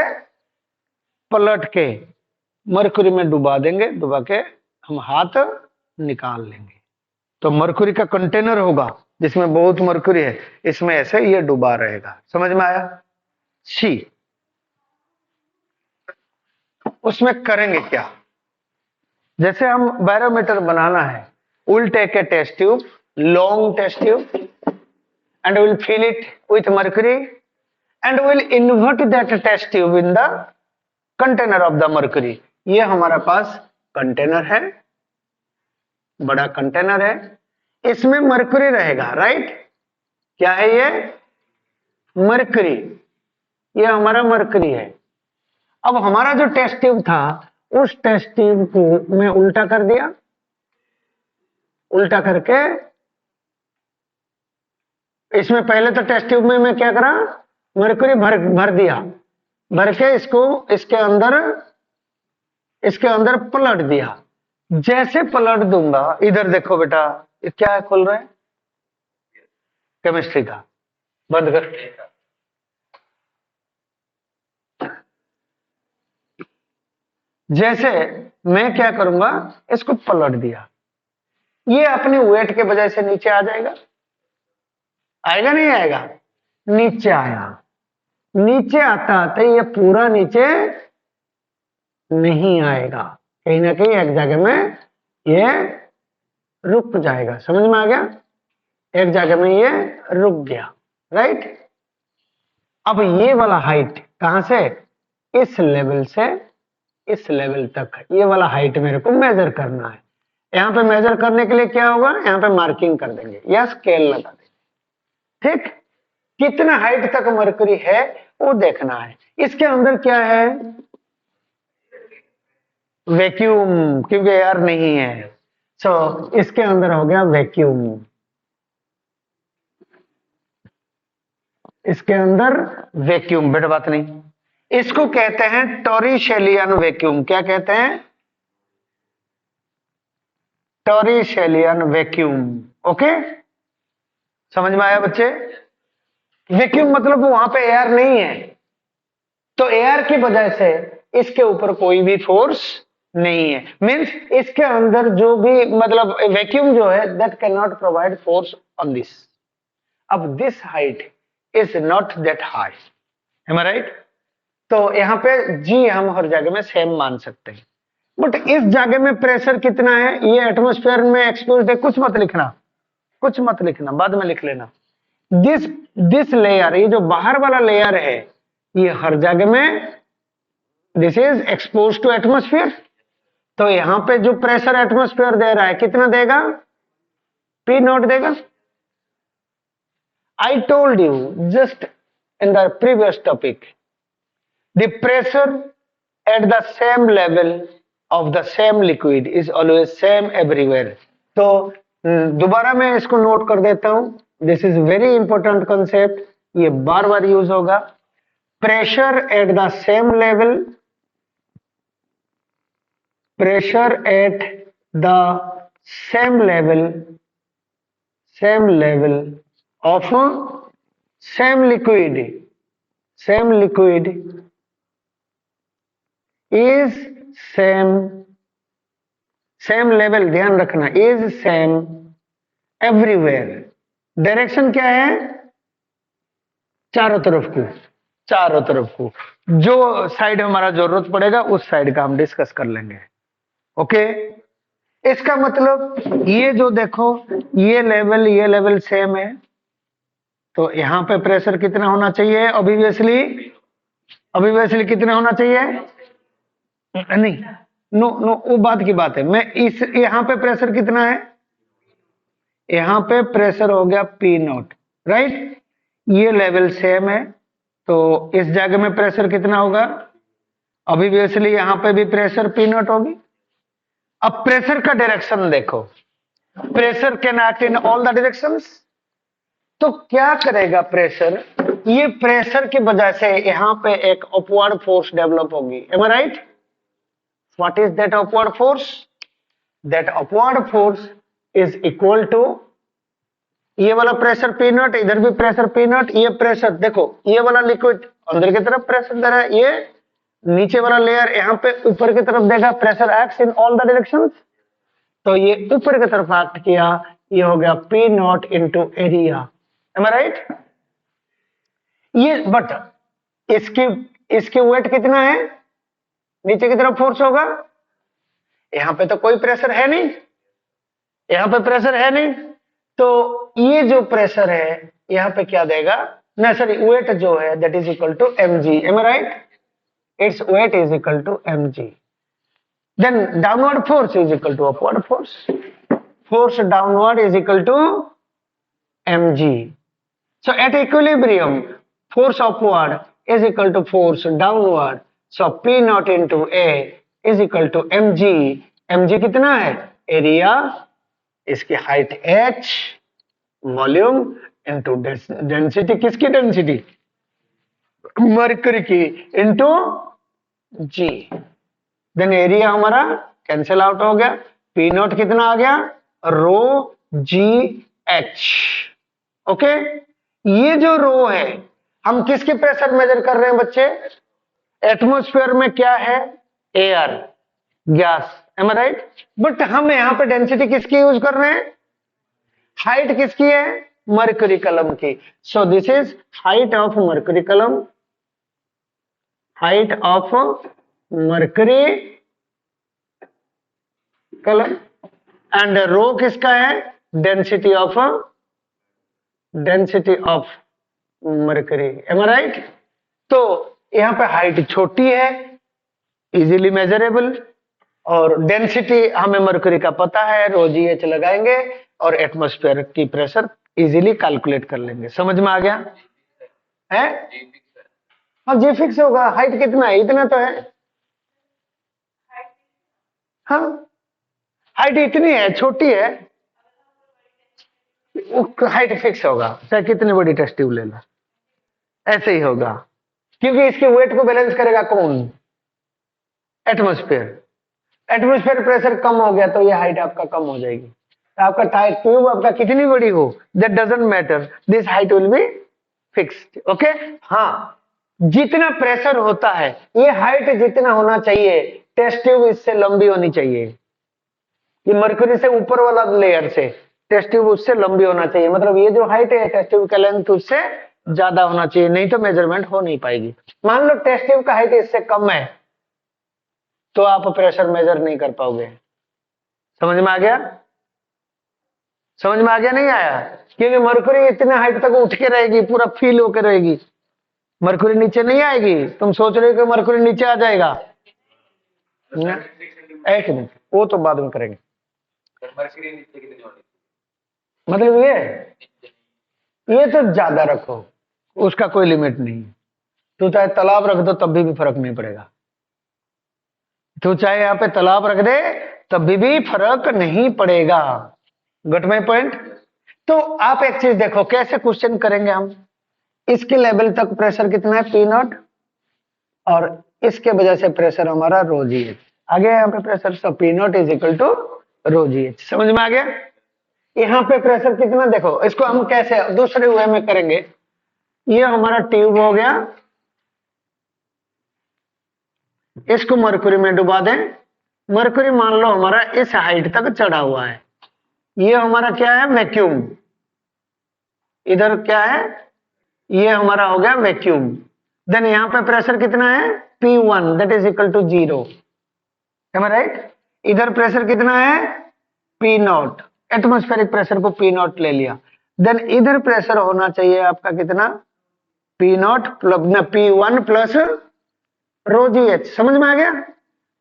S1: पलट के मरकरी में डुबा देंगे. डुबा के हम हाथ निकाल लेंगे, तो मरकरी का कंटेनर होगा जिसमें बहुत मरकरी है, इसमें ऐसे ये डुबा रहेगा. समझ में आया? सी. उसमें करेंगे क्या, जैसे हम बैरोमीटर बनाना है, we'll take a test tube, long test tube, and we'll fill it with mercury, and we'll invert that test tube in the container of the mercury. ये हमारा पास कंटेनर है, बड़ा कंटेनर है, इसमें मरकरी रहेगा. राइट, क्या है ये? मरकरी. ये हमारा मरकरी है. अब हमारा जो टेस्ट ट्यूब था, उस टेस्ट ट्यूब को मैं उल्टा कर दिया. उल्टा करके इसमें पहले तो टेस्ट ट्यूब में मैं क्या करा, मरकरी भर दिया. भर के इसको इसके अंदर पलट दिया. जैसे पलट दूंगा, इधर देखो बेटा, ये क्या है, खोल रहा है, केमिस्ट्री का. बंद कर. जैसे मैं क्या करूंगा, इसको पलट दिया, ये अपनी वेट के वजह से नीचे आ जाएगा. आएगा नहीं आएगा? नीचे आया. नीचे आता आता ये पूरा नीचे नहीं आएगा, कहीं ना कहीं एक जगह में ये रुक जाएगा. समझ में आ गया? एक जगह में ये रुक गया. राइट. अब ये वाला हाइट कहां से, इस लेवल से इस लेवल तक, ये वाला हाइट मेरे को मेजर करना है. यहाँ पे मेजर करने के लिए क्या होगा, यहाँ पे मार्किंग कर देंगे या स्केल लगा देंगे. ठीक, कितना हाइट तक मरकरी है वो देखना है. इसके अंदर क्या है, वैक्यूम, क्योंकि एयर नहीं है. सो इसके अंदर हो गया वैक्यूम. इसके अंदर वैक्यूम, बेटा बात नहीं. इसको कहते हैं टॉरिशेलियन वैक्यूम. क्या कहते हैं? टॉरिशेलियन वैक्यूम. ओके, समझ में आया बच्चे? वैक्यूम मतलब वहां पे एयर नहीं है, तो एयर की वजह से इसके ऊपर कोई भी फोर्स नहीं है. मींस इसके अंदर जो भी, मतलब वैक्यूम जो है, that can not provide force on this. अब this height is not that high. Am I right? तो यहाँ पे जी हम हर जगह में सेम मान सकते हैं, बट इस जगह में प्रेशर कितना है, ये एटमॉस्फेयर में एक्सपोज्ड है. कुछ मत लिखना, कुछ मत लिखना, बाद में लिख लेना. दिस लेयर, ये जो बाहर वाला लेयर है, ये हर जगह में this is expose to atmosphere. तो यहाँ पे जो प्रेशर एटमॉस्फेयर दे रहा है, कितना देगा, पी नॉट देगा. I told you just in the previous topic, the pressure at the same level of the same liquid is always same everywhere. तो दोबारा मैं इसको नोट कर देता हूं. This is very important concept, ये बार बार यूज होगा. Pressure at the same level, pressure at the same level same level of same liquid is same level, ध्यान रखना, is same everywhere. डायरेक्शन क्या है? चारों तरफ को जो साइड हमारा जरूरत पड़ेगा उस साइड का हम डिस्कस कर लेंगे. ओके, इसका मतलब ये जो देखो, ये लेवल सेम है, तो यहाँ पे प्रेशर कितना होना चाहिए? ऑब्वियसली कितना होना चाहिए? नहीं, नो वो बात की बात है. मैं इस यहाँ पे प्रेशर कितना है? यहाँ पे प्रेशर हो गया पी नॉट, राइट. ये लेवल सेम है, तो इस जगह में प्रेशर कितना होगा? ऑब्वियसली यहाँ पे भी प्रेशर पी नॉट होगी. अब प्रेशर का डायरेक्शन देखो, pressure can act in all the directions. तो क्या करेगा प्रेशर? ये प्रेशर की वजह से यहाँ पे एक अपवर्ड फोर्स डेवलप होगी. Am I right? What is that upward force? That upward force is equal to ये वाला प्रेशर पी नॉट, इधर भी प्रेशर पी नॉट. ये प्रेशर देखो, ये वाला लिक्विड अंदर की तरफ प्रेशर दे रहा है, ये नीचे वाला लेयर यहाँ पे ऊपर की तरफ देगा. Pressure acts in all the directions, तो ये ऊपर की तरफ एक्ट किया, ये हो गया P naught into area. Am I right? ये बट इसकी वेट कितना है? नीचे की तरफ फोर्स होगा. यहाँ पे तो कोई प्रेशर है नहीं, यहाँ पे प्रेशर है नहीं, तो ये जो प्रेशर है यहाँ पे क्या देगा? ना सॉरी, वेट जो है that is equal to mg. Am I right? It's weight is equal to mg. Then downward force is equal to upward force. Force downward is equal to mg. So at equilibrium, force upward is equal to force downward. So P naught into A is equal to mg. mg कितना है? Area, इसकी height h, volume into density. किसकी density? Mercury की, into g. Then area हमारा cancel out हो गया. P not कितना आ गया? रो जी एच. ओके, ये जो रो है, हम किसके प्रेशर मेजर कर रहे हैं बच्चे? एटमॉस्फेयर में क्या है? Air, gas. Am I right? But हम यहाँ पे डेंसिटी किसकी यूज कर रहे हैं? हाइट किसकी है? मरकरी कलम की. So this is height of mercury column, height of mercury column. And rho किसका है? Density of mercury. Am I right? तो यहाँ पे हाइट छोटी है, इजीली मेजरेबल, और डेंसिटी हमें मरकरी का पता है, रो जी एच लगाएंगे और एटमॉस्फेयर की प्रेशर इजीली कैलकुलेट कर लेंगे. समझ में आ गया है? हाँ, जी फिक्स होगा. हाइट कितना है? इतना तो है. हाँ, हाइट इतनी है, छोटी है, हाइट फिक्स होगा. चाहे कितनी बड़ी टेस्ट ट्यूब ले लो, ऐसे ही होगा, क्योंकि इसके वेट को बैलेंस करेगा कौन? एटमॉस्फेयर. एटमॉस्फेयर प्रेशर कम हो गया तो ये हाइट आपका कम हो जाएगी. तो आपका टाइट ट्यूब आपका कितनी बड़ी हो, that doesn't matter, this height will be fixed. Okay. हाँ, जितना प्रेशर होता है, ये हाइट जितना होना चाहिए, टेस्ट ट्यूब इससे लंबी होनी चाहिए. ये मरकरी से ऊपर वाला लेयर से टेस्ट ट्यूब उससे लंबी होना चाहिए. मतलब ये जो हाइट है टेस्ट ट्यूब का लेंथ उससे ज्यादा होना चाहिए, नहीं तो मेजरमेंट हो नहीं पाएगी. मान लो टेस्ट ट्यूब का हाइट इससे कम है, तो आप प्रेशर मेजर नहीं कर पाओगे. समझ में आ गया? समझ में आ गया? नहीं आया? क्योंकि मरकरी इतने हाइट तक उठ के रहेगी, पूरा फील होकर रहेगी, मरकरी नीचे नहीं आएगी. तुम सोच रहे हो कि मरकरी नीचे आ जाएगा? एक मिनट, वो तो बाद में करेंगे. मतलब ये तो ज्यादा रखो, उसका कोई लिमिट नहीं. तो चाहे तालाब रख दो तब भी फर्क नहीं पड़ेगा. तो चाहे यहाँ पे तालाब रख दे तब भी फर्क नहीं पड़ेगा. गट माय पॉइंट? तो आप एक चीज देखो, कैसे क्वेश्चन करेंगे हम. इसके लेवल तक प्रेशर कितना है? पी नॉट, और इसके वजह से प्रेशर हमारा रो जी एच. आ गया यहाँ पे pressure. So P naught is equal to rho ji H. समझ में आ गया? यहाँ पे प्रेशर कितना, देखो इसको हम कैसे दूसरे वे में करेंगे। ये हमारा ट्यूब हो गया, इसको मरकुरी में डुबा दें। मरकुरी मान लो हमारा इस हाइट तक चढ़ा हुआ है। ये हमारा क्या है, वैक्यूम। इधर क्या है, ये हमारा हो गया वैक्यूम। देन यहाँ पे प्रेशर कितना है, P1 that is equal to 0, am I right. इधर प्रेशर कितना है, P0, एटमॉस्फेरिक प्रेशर को P0 ले लिया। देन इधर प्रेशर होना चाहिए आपका कितना, P0 plus P1 plus rho जी एच। समझ में आ गया।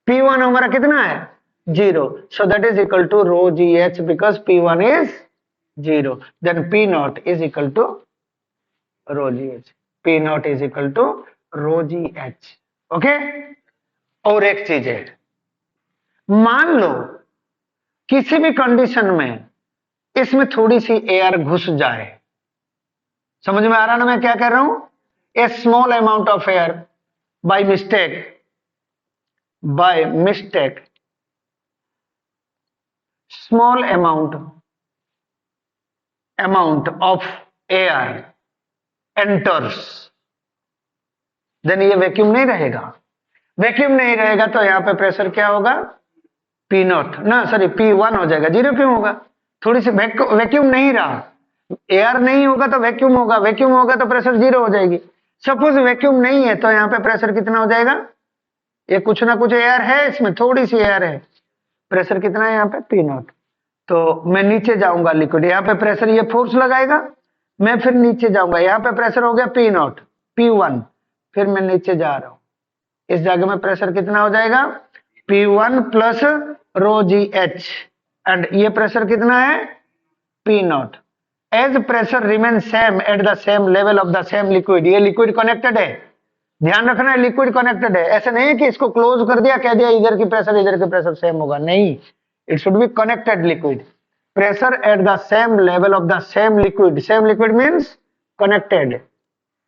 S1: P1 हमारा कितना है, 0, so that is equal to rho ji H because P1 is 0। Then P0 is equal to rho ji H, P0 is equal to rho ji H. Okay. और एक चीज है, मान लो किसी भी कंडीशन में इसमें थोड़ी सी एयर घुस जाए। समझ में आ रहा ना मैं क्या कह रहा हूं, a small amount of air by mistake small amount of air enters, then ये वैक्यूम नहीं रहेगा। वैक्यूम नहीं रहेगा तो यहाँ पे प्रेशर क्या होगा, P0 ना सॉरी P1 हो जाएगा। 0 क्यों होगा, थोड़ी सी वैक्यूम नहीं रहा, एयर नहीं होगा तो वैक्यूम होगा, वैक्यूम होगा तो प्रेशर 0 हो जाएगी। सपोज वैक्यूम नहीं है तो यहाँ पे प्रेशर कितना हो जाएगा, ये कुछ ना कुछ एयर है, इसमें थोड़ी सी एयर है, प्रेशर कितना है यहाँ पे P0। तो मैं नीचे जाऊंगा लिक्विड, यहाँ पे प्रेशर ये फोर्स लगाएगा, मैं फिर नीचे जाऊंगा, यहाँ पे प्रेशर हो गया P0 P1, फिर मैं नीचे जा रहा हूं, इस जगह में प्रेशर कितना हो जाएगा P1 plus rho ji H, and ये प्रेशर कितना है P0। As pressure remain same at the same level of the same liquid, ये लिक्विड कनेक्टेड है, ध्यान रखना है लिक्विड कनेक्टेड है। ऐसे नहीं है कि इसको क्लोज कर दिया, कह दिया इधर की प्रेशर सेम होगा, नहीं, it should be connected liquid. Pressure at the same level of the same liquid means connected.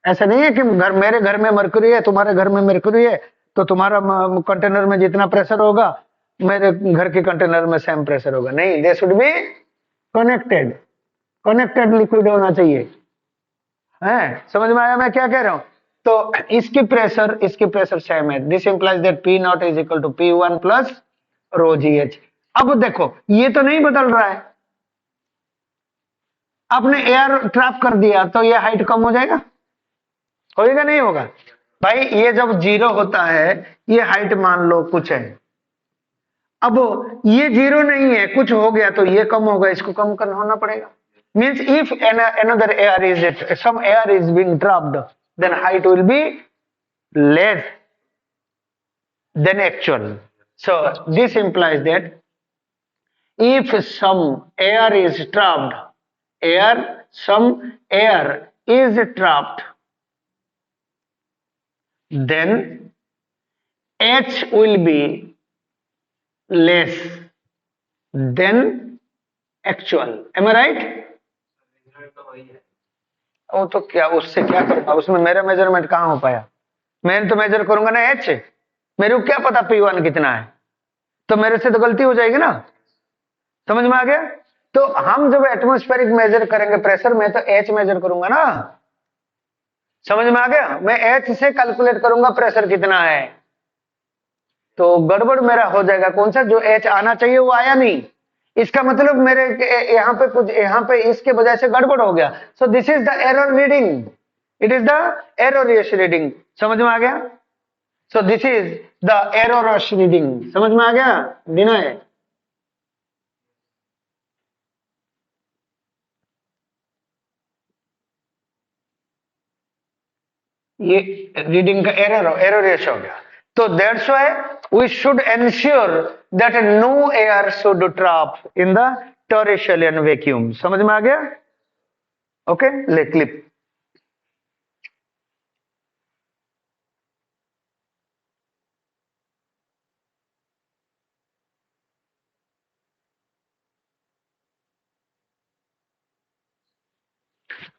S1: ऐसा नहीं है कि मेरे घर में मरकरी है, तुम्हारे घर में मरकरी है, तो तुम्हारा कंटेनर में जितना प्रेशर होगा मेरे घर के कंटेनर में सेम प्रेशर होगा, नहीं, they should be connected liquid होना चाहिए। है, समझ में आया मैं क्या कह रहा हूं। तो इसकी प्रेशर सेम है, this implies that P0 is equal to P1 plus rho ji h. अब देखो ये तो नहीं बदल रहा है, आपने एयर ट्रैप कर दिया तो ये हाइट कम हो जाएगा, होगा नहीं होगा भाई। ये जब 0 होता है, ये हाइट मान लो कुछ है, अब ये 0 नहीं है, कुछ हो गया तो ये कम होगा, इसको कम करना होना पड़ेगा। Means if another air is some air is being trapped, then height will be less than actual. So this implies that if some air is trapped, some air is trapped, then H will be less than actual. Am I right? वो तो क्या, उससे क्या करूंगा, उसमें मेरा measurement कहाँ हो पाया, मैं तो मेजर करूंगा ना H, मेरे को क्या पता P1 कितना है, तो मेरे से तो गलती हो जाएगी ना। समझ में आ गया। तो हम जब एटमॉस्फेरिक मेजर करेंगे प्रेशर में तो H मेजर करूंगा ना, समझ में आ गया। मैं H से कैलकुलेट करूंगा प्रेशर कितना है, तो गड़बड़ मेरा हो जाएगा, कौन सा जो H आना चाहिए वो आया नहीं, इसका मतलब मेरे यहाँ पे कुछ, यहाँ पे इसके वजह से गड़बड़ हो गया। So this is the error reading, it is the erroneous reading. समझ में आ गया। So this is the erroneous reading, समझ में आ गया विनय। ये रीडिंग का एररियस हो गया। तो that's why we should ensure that no air should trap in the Torricellian vacuum. समझ में आ गया। ओके, ले क्लिप।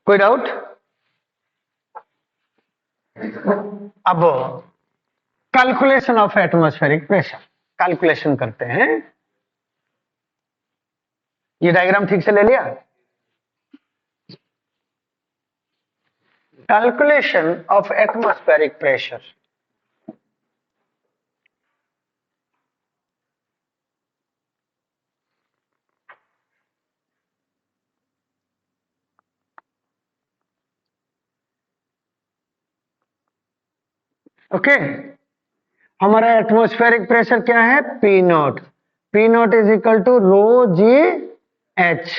S1: कोई डाउट। अब calculation of atmospheric pressure calculation करते हैं। ये डायग्राम ठीक से ले लिया? Calculation of atmospheric pressure. Okay, हमारा एटमॉस्फेरिक प्रेशर क्या है? P naught. P naught is equal to rho ji h.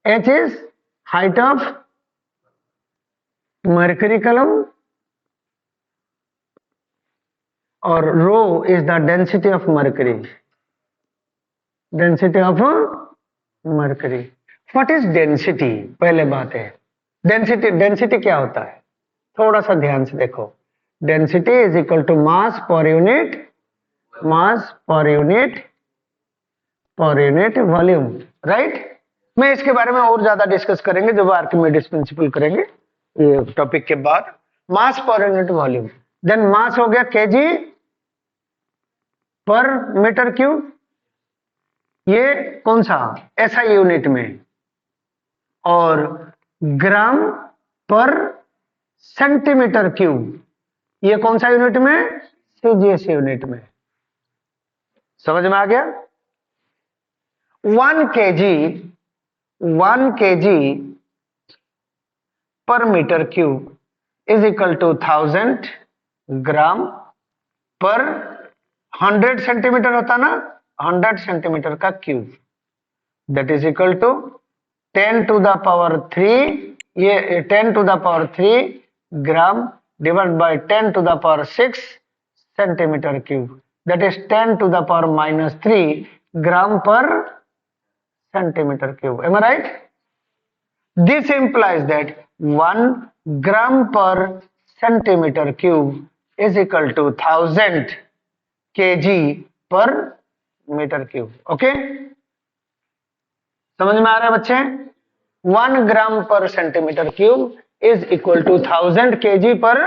S1: H is height of mercury column और rho is the density of mercury. Density of mercury. What is density? पहले बात है density. Density क्या होता है? थोड़ा सा ध्यान से देखो। Density is equal to mass per unit, mass per unit volume, right? मैं इसके बारे में और ज्यादा डिस्कस करेंगे जब आर्किमिडीज प्रिंसिपल करेंगे ये टॉपिक के बाद। मास per unit volume. Then mass हो गया केजी पर मीटर क्यूब, ये कौन सा? एसआई यूनिट में। और ग्राम पर सेंटीमीटर क्यूब, ये कौन सा यूनिट में? सीजीएस यूनिट में। समझ में आ गया? 1 kg per metre cube is equal to 1000 gram per 100 centimetre होता ना, 100 सेंटीमीटर का cube, that is equal to 10 to the power 3, ये 10 to the power 3 gram divide by 10 to the power 6 centimetre cube, that is 10 to the power -3 gram per centimetre cube. Am I right? This implies that 1 gram per centimeter cube is equal to 1000 kg per meter cube. Okay? समझ में आ रहा है बच्चे? 1 gram per centimetre cube is equal to 1000 kg per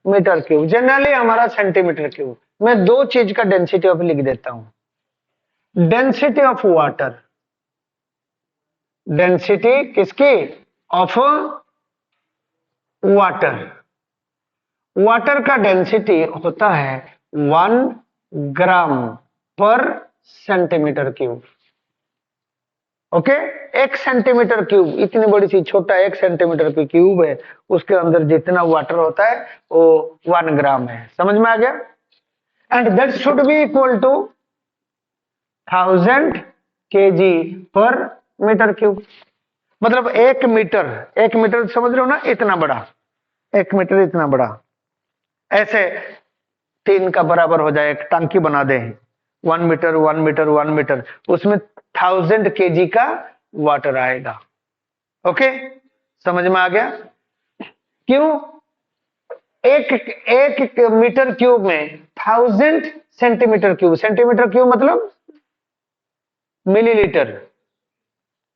S1: metre cube. Generally हमारा centimetre cube. मैं दो चीज का डेंसिटी ऑफ लिख देता हूं। डेंसिटी ऑफ वाटर, डेंसिटी किसकी? Of water. वाटर का डेंसिटी होता है 1 gram per centimetre cube. Okay, 1 centimetre cube, इतनी बड़ी सी छोटा 1 सेंटीमीटर की क्यूब है, उसके अंदर जितना वाटर होता है वो 1 ग्राम है। समझ में आ गया? And that should be equal to 1000 kg per metre cube. मतलब 1 मीटर, 1 मीटर समझ रहे हो ना, इतना बड़ा 1 मीटर, इतना बड़ा, ऐसे 3 का बराबर हो जाए, एक टांकी बना दे 1 मीटर 1 मीटर 1 मीटर, उसमें 1000 kg का वाटर आएगा। ओके, समझ में आ गया? क्यों? एक मीटर क्यूब में 1000 सेंटीमीटर क्यूब, सेंटीमीटर क्यूब मतलब millilitre,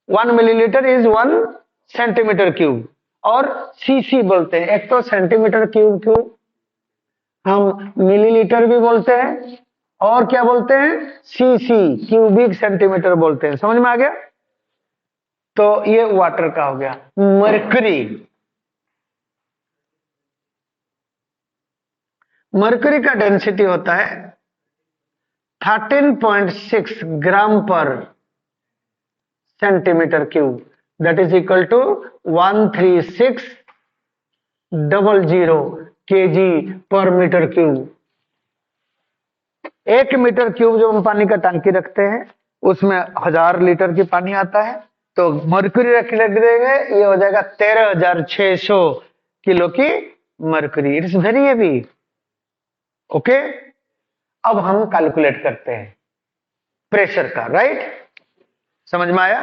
S1: 1 millilitre is 1 centimetre cube, और सीसी बोलते हैं। एक तो सेंटीमीटर क्यूब को हम मिलीलीटर भी बोलते हैं, और क्या बोलते हैं? सीसी, क्यूबिक सेंटीमीटर बोलते हैं। समझ में आ गया? तो ये वाटर का हो गया। मरकरी, मरकरी का डेंसिटी होता है 13.6 gram per centimetre cube, that is equal to 13600 kg per metre cube. 1 metre cube जो हम पानी का टंकी रखते हैं उसमें 1000 लीटर की पानी आता है, तो मरकरी रख देंगे, ये हो जाएगा 13600 किलो की mercury. It's very heavy. Okay, अब हम कैलकुलेट करते हैं प्रेशर का, राइट? समझ में आया?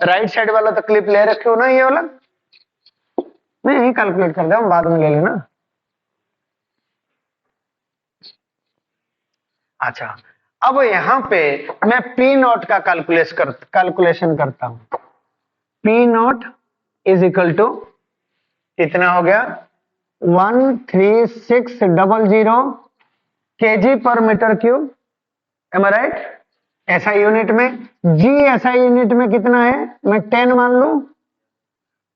S1: राइट साइड वाला तो क्लिप ले रखे हो ना, ये वाला मैं यही कैलकुलेट कर दे, बाद में ले लेना। अच्छा, अब यहां पे मैं पी नॉट का कैलकुलेशन करता हूं। P naught is equal to कितना हो गया? 13600 kg per metre cube. Am I right? SI unit में। जी एसआई यूनिट में कितना है, मैं 10 मान लू,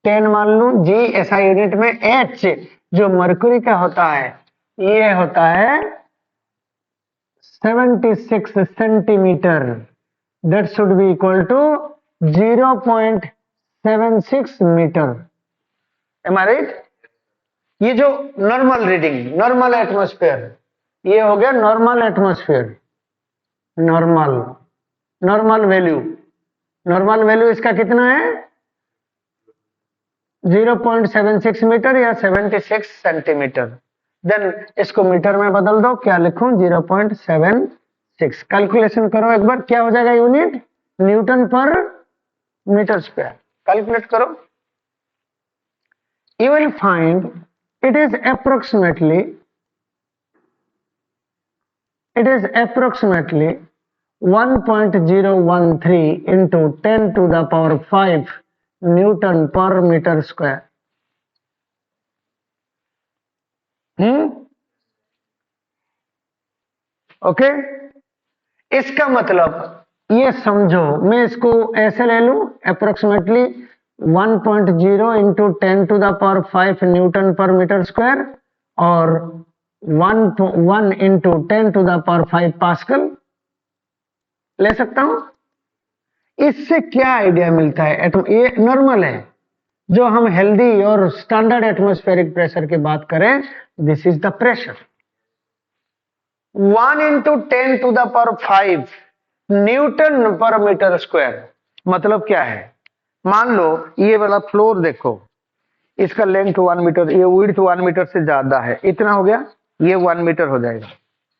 S1: 10 मान लू। जी एसआई यूनिट में एच जो मरकुरी का होता है ये होता है 76 centimetre, that should be equal to 0.76 metre. Am I right? ये जो नॉर्मल रीडिंग, नॉर्मल एटमॉस्फेयर, ये हो गया normal atmosphere, normal, normal value, normal value इसका कितना है 0.76 मीटर या 76 सेंटीमीटर। देन इसको मीटर में बदल दो, क्या लिखूं 0.76। कैलकुलेशन करो एक बार, क्या हो जाएगा unit, Newton per metre square. Calculate करो, you will find it is approximately 1.013 into 10 to the power 5 newton per metre square. Okay, इसका मतलब ये समझो, मैं इसको ऐसे ले लूं approximately 1.0 into 10 to the power 5 newton per metre square और 1 into 10 to the power 5 pascal ले सकता हूं। इससे क्या आइडिया मिलता है, ये नॉर्मल है, जो हम हेल्दी और स्टैंडर्ड एटमॉस्फेरिक प्रेशर की बात करें, this is the pressure 1 into 10 to the power 5 newton per metre square. मतलब क्या है, मान लो ये वाला फ्लोर देखो, इसका लेंथ 1 मीटर, ये विड्थ 1 मीटर से ज्यादा है, इतना हो गया, ये 1 मीटर हो जाएगा।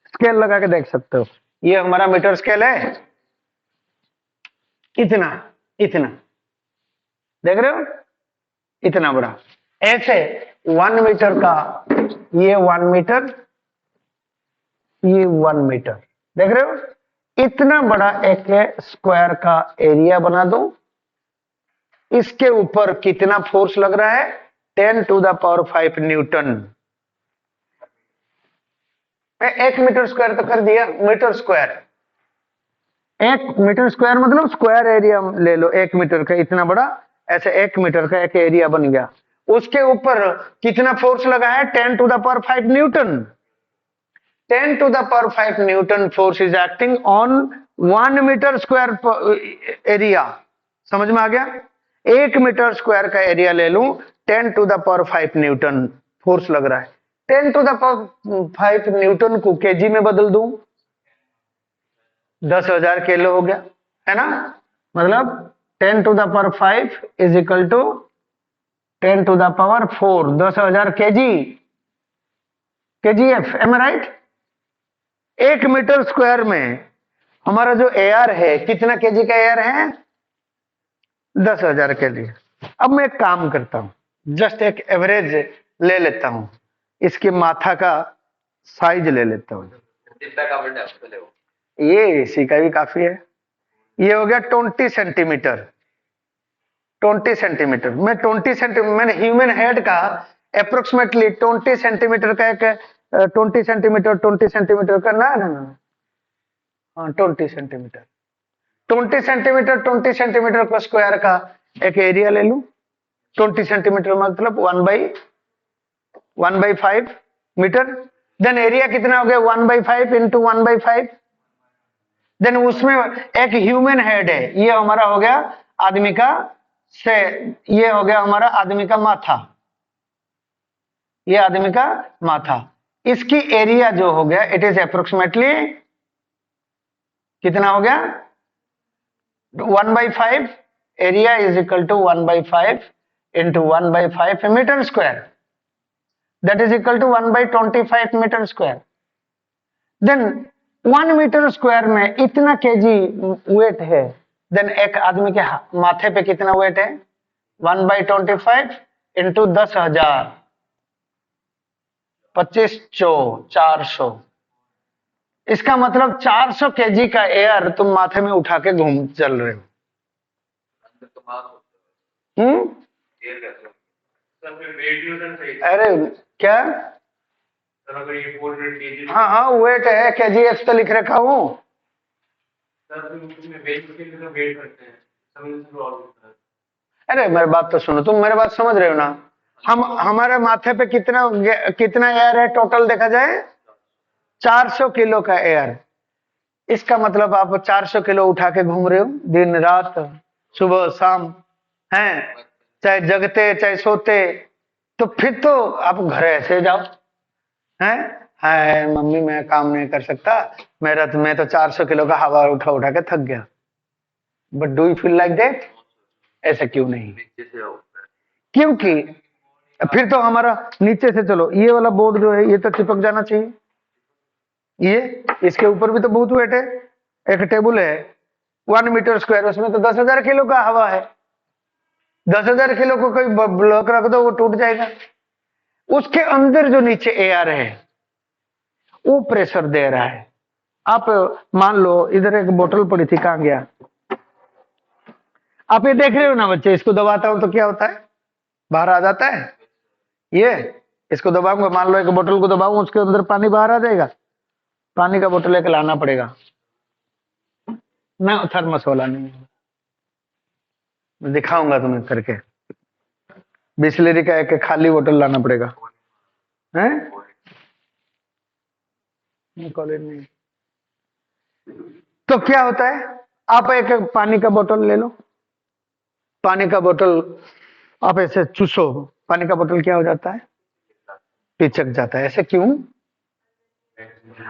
S1: स्केल लगा के देख सकते हो, ये हमारा मीटर स्केल है, इतना इतना देख रहे हो, इतना बड़ा। ऐसे 1 मीटर का, ये 1 मीटर, ये 1 मीटर, देख रहे हो, इतना बड़ा एक स्क्वायर का एरिया बना दो। इसके ऊपर कितना फोर्स लग रहा है, 10 to the power 5 newton. 1 metre square तो कर दिया, मीटर स्क्वायर, 1 मीटर स्क्वायर मतलब स्क्वायर एरिया ले लो 1 मीटर का, इतना बड़ा, ऐसे 1 मीटर का एक एरिया बन गया। उसके ऊपर कितना फोर्स लगा है, 10 to the power 5 newton. 10 to the power 5 Newton force is acting on 1 metre square area. समझ में आ गया, 1 मीटर स्क्वायर का एरिया ले लूं, 10 to the power 5 Newton force लग रहा है। 10 टू द पावर 5 न्यूटन को केजी में बदल दूं, 10,000 किलो हो गया, है ना। मतलब 10 to the power 5 is equal to 10 to the power 4, 10,000 kg, kgf. Am I right? 1 metre square में हमारा जो एयर है, कितना केजी का एयर है, 10,000 के लिए। अब मैं एक काम करता हूं, जस्ट एक एवरेज ले लेता हूं, इसके माथा का साइज ले लेता हूं, ये इसी का भी काफी है, ये हो गया 20 सेंटीमीटर। 20 सेंटीमीटर, मैं 20 सेंटीमीटर, मैंने ह्यूमन हेड का अप्रोक्सीमेटली 20 सेंटीमीटर का एक 20 सेंटीमीटर 20 सेंटीमीटर करना है ना, हाँ 20 सेंटीमीटर, 20 सेंटीमीटर 20 सेंटीमीटर का स्क्वायर का एक एरिया ले लूं। 20 सेंटीमीटर मतलब 1/5 मीटर। देन एरिया कितना हो गया, 1/5 इंटू 1/5। देन उसमें एक ह्यूमन हेड है, ये हमारा हो गया आदमी का से, ये हो गया हमारा आदमी का माथा, ये आदमी का माथा। इसकी एरिया जो हो गया, इट इज अप्रोक्सीमेटली कितना हो गया, 1/5 area is equal to 1/5 into 1/5 metre square, that is equal to 1/25 metre square. Then 1 metre square में इतना केजी वेट है, देन एक आदमी के माथे पे कितना वेट है, 1/25 इंटू 10,000, 25 चौ 400। इसका मतलब 400 केजी का एयर तुम माथे में उठा के घूम चल रहे हो। अरे क्या, हाँ हाँ वेट है, केजीएफ तो लिख रखा हूं, अरे मेरी बात तो सुनो, तुम मेरी बात समझ रहे हो ना? हम हमारे माथे पे कितना कितना एयर है टोटल देखा जाए? 400 किलो का एयर। इसका मतलब आप 400 किलो उठा के घूम रहे हो दिन रात, सुबह शाम, हैं, चाहे जगते चाहे सोते। तो फिर तो आप घर ऐसे जाओ, हैं, हाय मम्मी मैं काम नहीं कर सकता, मैं तो 400 किलो का हवा उठा उठा के थक गया। But do you feel like that? ऐसा क्यों नहीं? क्योंकि फिर तो हमारा नीचे से, चलो ये वाला बोर्ड जो है ये तो चिपक जाना चाहिए। ये इसके ऊपर भी तो बहुत वेट है। एक टेबल है 1 मीटर स्क्वायर, उसमें तो 10,000 किलो का हवा है। 10,000 किलो को कोई ब्लॉक रख दो वो टूट जाएगा। उसके अंदर जो नीचे एयर है वो प्रेशर दे रहा है। आप मान लो इधर एक बोतल पड़ी थी, कहां गया? आप ये देख रहे हो ना बच्चे, इसको दबाता हूं तो क्या होता है? बाहर आ जाता है। ये इसको दबाऊंगा, मान लो एक बोतल को दबाऊं, उसके अंदर पानी बाहर आ जाएगा। पानी का बोतल एक लाना पड़ेगा ना, थर्मस वाला नहीं, मैं दिखाऊंगा तुम्हें करके। बिस्लेरी का एक खाली बोतल लाना पड़ेगा, है? कॉलेज में तो क्या होता है, आप एक पानी का बोतल ले लो, पानी का बोतल आप ऐसे चूसो, पानी का बोतल क्या हो जाता है? पिचक जाता है। ऐसे क्यों?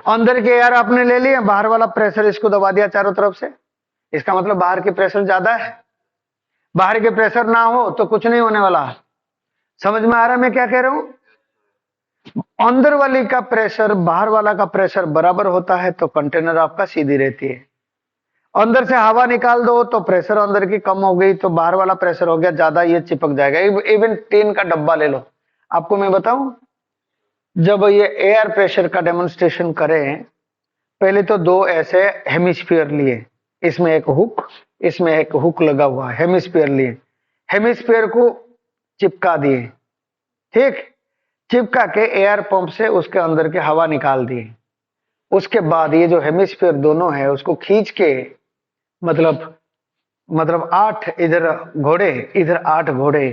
S1: अंदर के एयर आपने ले लिया, बाहर वाला प्रेशर इसको दबा दिया चारों तरफ से। इसका मतलब बाहर की प्रेशर ज्यादा है। बाहर के प्रेशर ना हो तो कुछ नहीं होने वाला। समझ में आ रहा है मैं क्या कह रहा हूं? अंदर वाली का प्रेशर बाहर वाला का प्रेशर बराबर होता है तो कंटेनर आपका सीधी रहती है। अंदर से हवा निकाल दो तो प्रेशर अंदर की कम हो गई तो बाहर वाला प्रेशर हो गया ज्यादा, ये चिपक जाएगा। इवन टीन का डब्बा ले लो, आपको मैं बताऊं, जब ये एयर प्रेशर का डेमोन्स्ट्रेशन करें, पहले तो दो ऐसे हेमिस्फीयर लिए, इसमें एक हुक, इसमें एक हुक लगा हुआ है, हेमिस्फीयर लिए, हेमिस्फीयर को चिपका दिए, ठीक, चिपका के एयर पंप से उसके अंदर के हवा निकाल दिए। उसके बाद ये जो हेमिस्फीयर दोनों है उसको खींच के, मतलब 8 इधर घोड़े इधर 8 घोड़े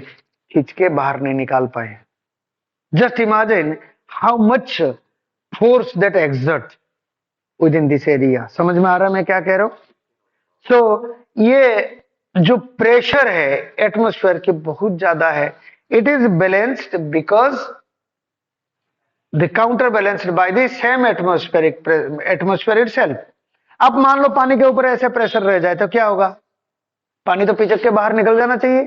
S1: खींच के बाहर नहीं निकाल पाए। Just imagine how much force that exert with in this area. समझ में आ रहा है मैं क्या कह रहा हूं? सो ये जो प्रेशर है एटमॉस्फेयर की बहुत ज्यादा है। It is balanced because the counter balanced by the same atmosphere itself. अब मान लो पानी के ऊपर ऐसे प्रेशर रह जाए तो क्या होगा? पानी तो पिचक के बाहर निकल जाना चाहिए।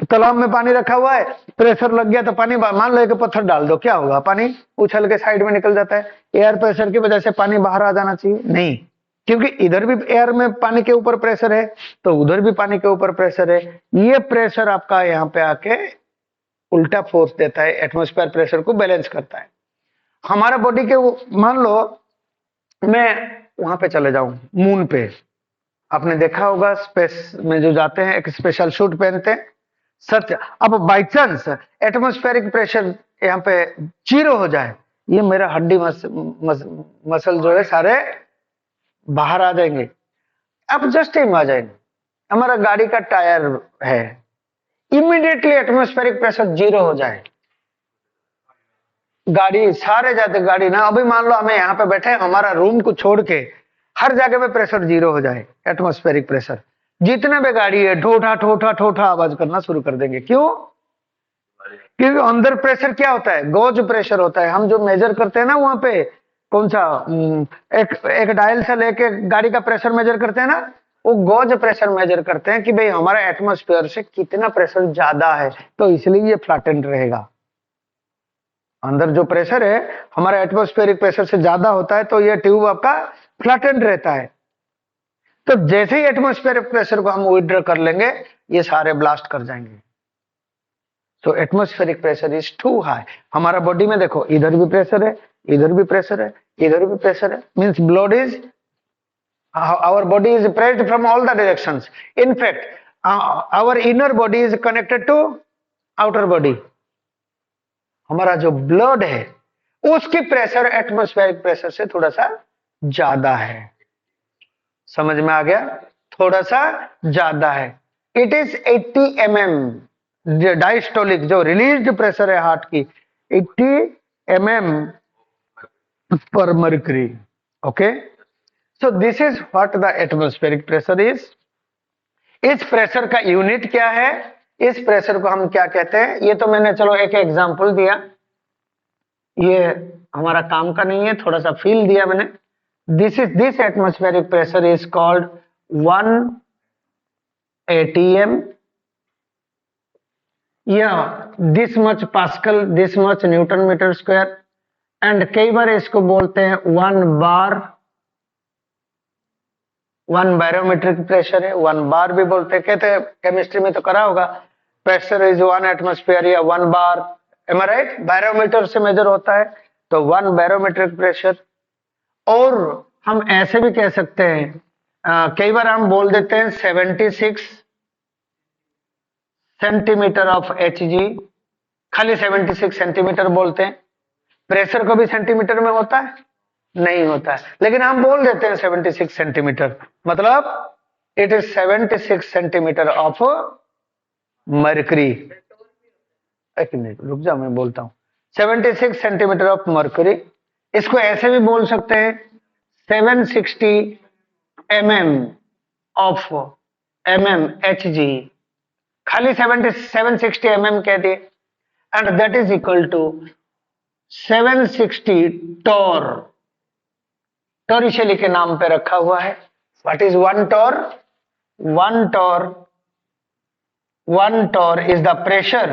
S1: तो तालाब में पानी रखा हुआ है, प्रेशर लग गया तो पानी, मान लो एक पत्थर डाल दो, क्या होगा? पानी उछल के साइड में निकल जाता है। एयर प्रेशर की वजह से पानी बाहर आ जाना चाहिए? नहीं, क्योंकि इधर भी एयर में पानी के ऊपर प्रेशर है तो उधर भी पानी के ऊपर प्रेशर है। ये प्रेशर आपका यहाँ पे आके उल्टा फोर्स देता है, एटमॉस्फेयर प्रेशर को बैलेंस करता है। हमारा बॉडी के मान लो मैं वहां पे चले जाऊं मून पे, आपने देखा होगा स्पेस में जो जाते हैं एक स्पेशल सूट पहनते हैं, सच। अब बाई चांस एटमॉस्फेरिक प्रेशर यहाँ पे 0 हो जाए, ये मेरा हड्डी मसल जो है सारे बाहर आ जाएंगे। अब जस्ट इमेजिन हमारा गाड़ी का टायर है, इमीडिएटली एटमॉस्फेरिक प्रेशर 0 हो जाए, गाड़ी सारे जाते, गाड़ी ना, अभी मान लो हमें यहाँ पे बैठे हैं, हमारा रूम को छोड़ के हर जगह पे प्रेशर 0 हो जाए, एटमॉस्फेरिक प्रेशर, जितने भी गाड़ी है ठोठा ठोठा ठोठा आवाज करना शुरू कर देंगे। क्यों? क्योंकि अंदर प्रेशर क्या होता है? गॉज प्रेशर होता है। हम जो मेजर करते हैं ना वहां पे, कौन सा, एक डायल से लेके गाड़ी का प्रेशर मेजर करते हैं ना, वो गॉज प्रेशर मेजर करते हैं कि भाई हमारा एटमॉस्फेयर से कितना प्रेशर ज्यादा है, तो इसलिए ये फ्लैटेंड रहेगा। अंदर जो प्रेशर है हमारा एटमॉस्फेरिक प्रेशर से ज्यादा होता है तो ये ट्यूब आपका फ्लैटेंड रहता है। तो जैसे ही एटमॉस्फेरिक प्रेशर को हम विड्रॉ कर लेंगे ये सारे ब्लास्ट कर जाएंगे। तो atmospheric pressure is too high. हमारा बॉडी में देखो, इधर भी प्रेशर है, इधर भी प्रेशर है, इधर भी प्रेशर है, means blood is, our body is pressed from all the directions. In fact our inner body is connected to outer body. हमारा जो ब्लड है उसकी प्रेशर एटमॉस्फेरिक प्रेशर से थोड़ा सा ज्यादा है। समझ में आ गया, थोड़ा सा ज्यादा है। इट इज 80 mm डायस्टोलिक, जो रिलीज्ड प्रेशर है हार्ट की 80 mm पर mercury. Okay, so this is what the atmospheric pressure is. इस प्रेशर का यूनिट क्या है, इस प्रेशर को हम क्या कहते हैं, ये तो मैंने चलो एक एग्जांपल दिया, ये हमारा काम का नहीं है, थोड़ा सा फील दिया मैंने। This atmospheric pressure is called 1 atm या this much pascal, this much newton metre square, and कई बार इसको बोलते हैं 1 बार, 1 बैरोमेट्रिक प्रेशर है, 1 बार भी बोलते हैं, कहते हैं केमिस्ट्री में तो करा होगा, प्रेशर इज 1 एटमॉस्फेयर या 1 बार, एम आई राइट, बैरोमीटर से मेजर होता है, तो 1 बैरोमेट्रिक प्रेशर। और हम ऐसे भी कह सकते हैं, कई बार हम बोल देते हैं 76 सेंटीमीटर ऑफ Hg, खाली 76 सेंटीमीटर बोलते हैं। प्रेशर को भी सेंटीमीटर में होता है, नहीं होता है, लेकिन हम बोल देते हैं 76 सेंटीमीटर, मतलब it is 76 centimetre of mercury. एक मिनट रुक जाओ, मैं बोलता हूं, 76 सेंटीमीटर ऑफ मर्क्यूरी। इसको ऐसे भी बोल सकते हैं 760 mm ऑफ Hg, खाली 760 mm कह दिए, and that is equal to 760 torr, Torricelli के नाम पे रखा हुआ है। What is 1 torr? 1 torr, 1 torr is the pressure,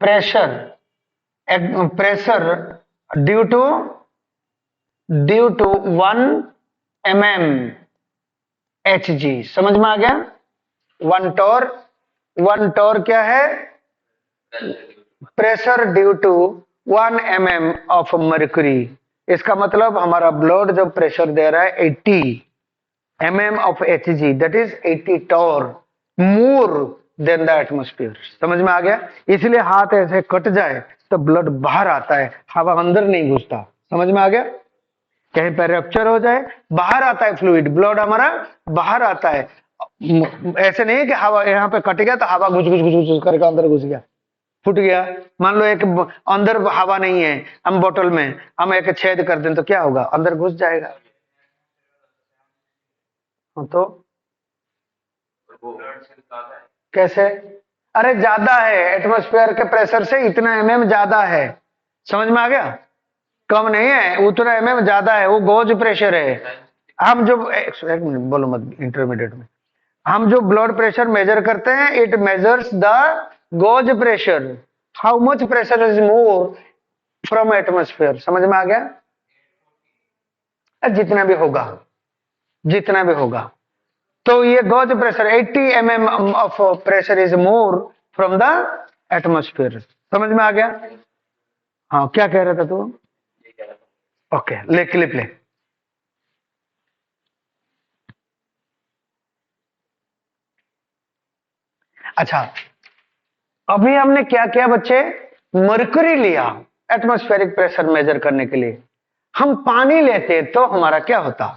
S1: pressure due to 1 mm Hg। समझ में आ गया? 1 टॉर, 1 टॉर क्या है? Pressure due to 1 mm of mercury. इसका मतलब हमारा ब्लड जो प्रेशर दे रहा है 80 mm of Hg, that is 80 torr more than the atmosphere. समझ में आ गया? इसलिए हाथ ऐसे कट जाए तो ब्लड बाहर आता है, हवा अंदर नहीं घुसता। समझ में आ गया? कहीं पर रप्चर हो जाए बाहर आता है फ्लूइड, ब्लड हमारा बाहर आता है। ऐसे नहीं कि हवा यहाँ पे कट गया तो हवा घुस घुस घुस घुस करके अंदर घुस गया, फूट गया। मान लो एक अंदर हवा नहीं है, हम बोतल में हम एक छेद कर दें तो क्या होगा? अंदर घुस जाएगा। तो कैसे? अरे ज्यादा है, एटमॉस्फेयर के प्रेशर से इतना mm ज्यादा है। समझ में आ गया? कम नहीं है, उतना mm ज्यादा है, वो गॉज प्रेशर है। हम जो एक मिनट बोलो मत इंटरमीडिएट में, हम जो ब्लड प्रेशर मेजर करते हैं, it measures the gauge pressure, how much pressure is more from atmosphere. समझ में आ गया? जितना भी होगा, जितना भी होगा, तो ये gauge pressure 80 mm of pressure is more from the atmosphere. समझ में आ गया? हाँ, क्या कह रहा था तू? ओके, ले क्लिप ले। अच्छा, अभी हमने क्या किया बच्चे? मर्क्यूरी लिया एटमॉस्फेरिक प्रेशर मेजर करने के लिए। हम पानी लेते तो हमारा क्या होता?